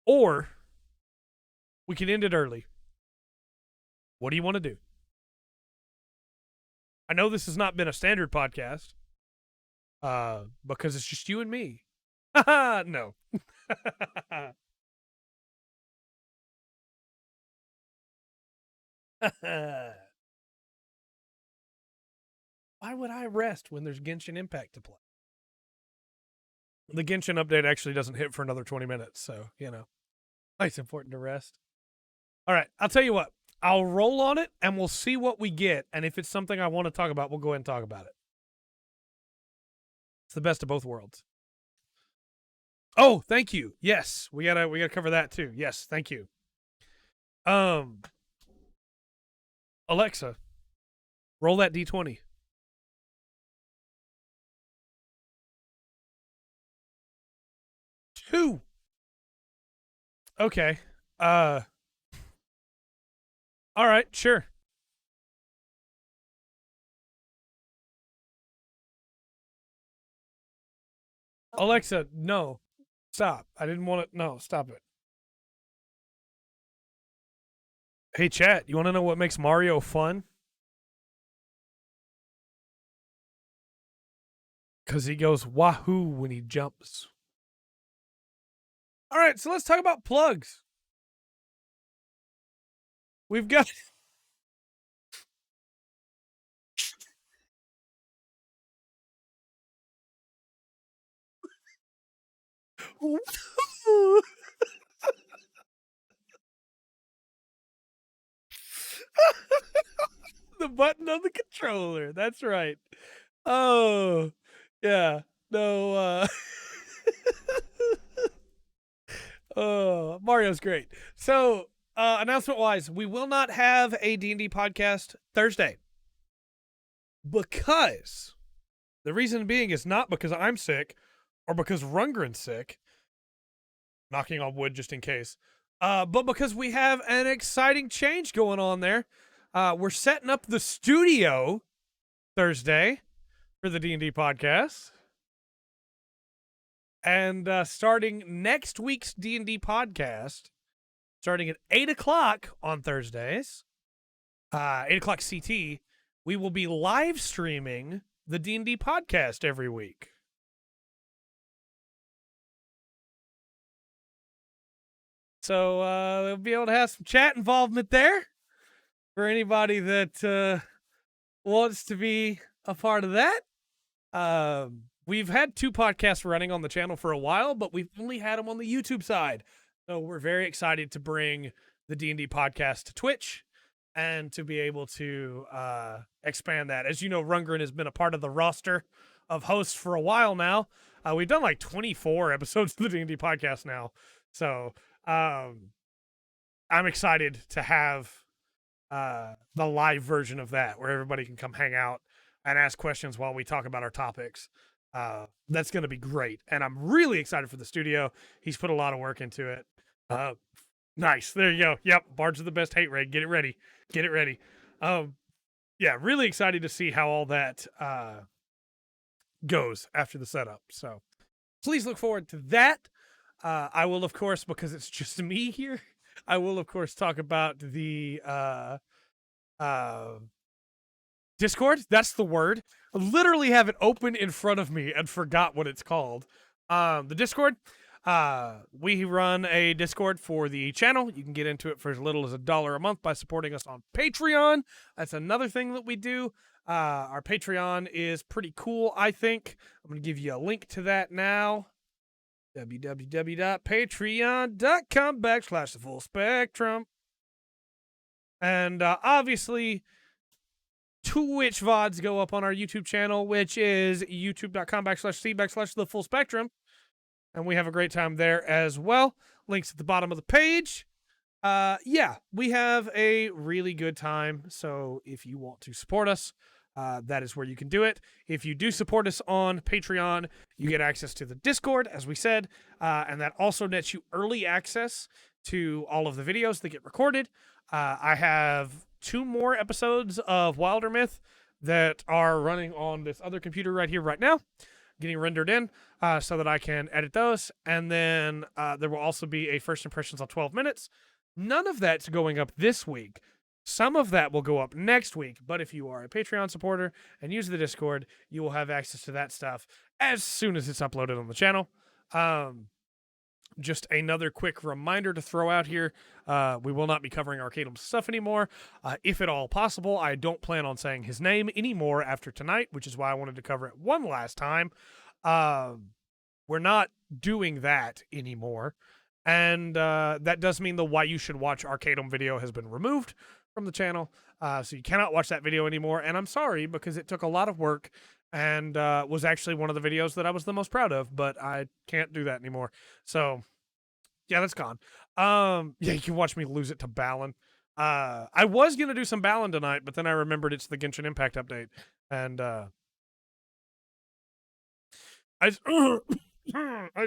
or we can end it early. What do you want to do? I know this has not been a standard podcast, because it's just you and me. No. Why would I rest when there's Genshin Impact to play? The Genshin update actually doesn't hit for another 20 minutes, so, you know, it's important to rest. All right, I'll tell you what. I'll roll on it, and we'll see what we get, and if it's something I want to talk about, we'll go ahead and talk about it. It's the best of both worlds. Oh, thank you. Yes, we gotta cover that too. Yes, thank you. Alexa, roll that D20. Two. Okay. All right, sure. Alexa, no. Stop. I didn't want to. No, stop it. Hey, chat, you want to know what makes Mario fun? Because he goes wahoo when he jumps. All right, so let's talk about plugs. We've got. The button on the controller. That's right. Oh, yeah. No, oh, Mario's great. So, announcement-wise, we will not have a D&D podcast Thursday. Because the reason being is not because I'm sick or because Rundgren's sick. Knocking on wood just in case. But because we have an exciting change going on there. We're setting up the studio Thursday for the D&D podcast. And starting next week's D&D podcast, starting at 8 o'clock on Thursdays, 8 o'clock CT, we will be live streaming the D&D podcast every week. So we'll be able to have some chat involvement there for anybody that wants to be a part of that. We've had 2 podcasts running on the channel for a while, but we've only had them on the YouTube side. So we're very excited to bring the D&D podcast to Twitch and to be able to expand that. As you know, Rundgren has been a part of the roster of hosts for a while now. We've done like 24 episodes of the D&D podcast now. So I'm excited to have the live version of that where everybody can come hang out and ask questions while we talk about our topics. That's going to be great. And I'm really excited for the studio. He's put a lot of work into it. Nice. There you go. Yep. Bards of the best hate raid. Get it ready. Get it ready. Yeah, really excited to see how all that goes after the setup. So please look forward to that. I will, of course, because it's just me here, I will, of course, talk about the Discord. That's the word. I literally have it open in front of me and forgot what it's called. The Discord. We run a Discord for the channel. You can get into it for as little as $1 a month by supporting us on Patreon. That's another thing that we do. Our Patreon is pretty cool, I think. I'm going to give you a link to that now. www.patreon.com/thefullspectrum. And obviously, Twitch VODs go up on our YouTube channel, which is youtube.com/c/thefullspectrum. And we have a great time there as well. Links at the bottom of the page. Yeah, we have a really good time. So if you want to support us, that is where you can do it. If you do support us on Patreon, you get access to the Discord, as we said. And that also nets you early access to all of the videos that get recorded. I have 2 more episodes of Wilder Myth that are running on this other computer right here, right now, getting rendered in so that I can edit those. And then there will also be a First Impressions on 12 minutes. None of that's going up this week. Some of that will go up next week. But if you are a Patreon supporter and use the Discord, you will have access to that stuff as soon as it's uploaded on the channel. Just another quick reminder to throw out here. We will not be covering Arcadum stuff anymore. If at all possible, I don't plan on saying his name anymore after tonight, which is why I wanted to cover it one last time. We're not doing that anymore. And that does mean the Why You Should Watch Arcadum video has been removed from the channel. So you cannot watch that video anymore. And I'm sorry, because it took a lot of work and was actually one of the videos that I was the most proud of, but I can't do that anymore. So yeah, that's gone. Yeah, you can watch me lose it to Balin. I was going to do some Balin tonight, but then I remembered it's the Genshin Impact update. And I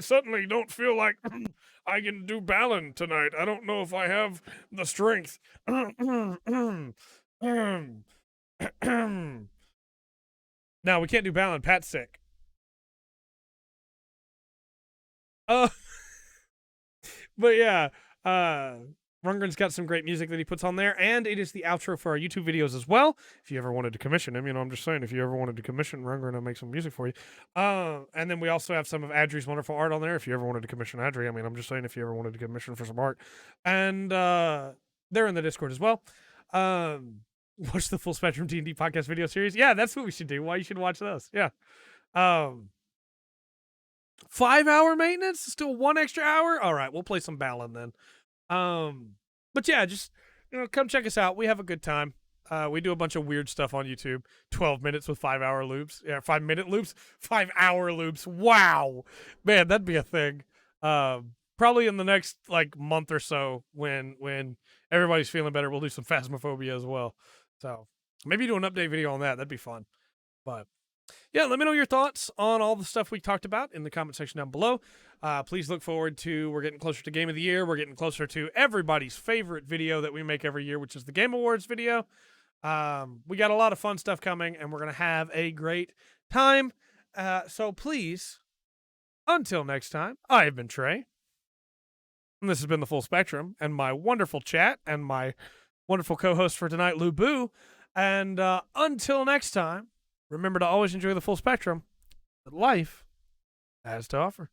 suddenly don't feel like I can do Balin tonight. I don't know if I have the strength. No, we can't do Balin. Pat's sick. But yeah, Rundgren's got some great music that he puts on there, and it is the outro for our YouTube videos as well. If you ever wanted to commission him, I'm just saying, if you ever wanted to commission Rundgren, I'll make some music for you. And then we also have some of Adri's wonderful art on there. If you ever wanted to commission Adri, I'm just saying, if you ever wanted to commission for some art. And they're in the Discord as well. Watch the Full Spectrum D&D podcast video series. Yeah, that's what we should do. Why you should watch those. Yeah. 5-hour maintenance? Still 1 extra hour? All right, we'll play some Balin then. But yeah, just come check us out. We have a good time. We do a bunch of weird stuff on YouTube. 12 minutes with 5-hour loops. Yeah, 5-minute loops, 5-hour loops. Wow, man, that'd be a thing. Probably in the next month or so, when everybody's feeling better, we'll do some Phasmophobia as well. So maybe do an update video on that. That'd be fun. But yeah, let me know your thoughts on all the stuff we talked about in the comment section down below. Please look forward to, we're getting closer to Game of the Year. We're getting closer to everybody's favorite video that we make every year, which is the Game Awards video. We got a lot of fun stuff coming, and we're going to have a great time. So please, until next time, I have been Trey. And this has been The Full Spectrum, and my wonderful chat, and my wonderful co-host for tonight, Lou Boo. And until next time, remember to always enjoy the full spectrum that life has to offer.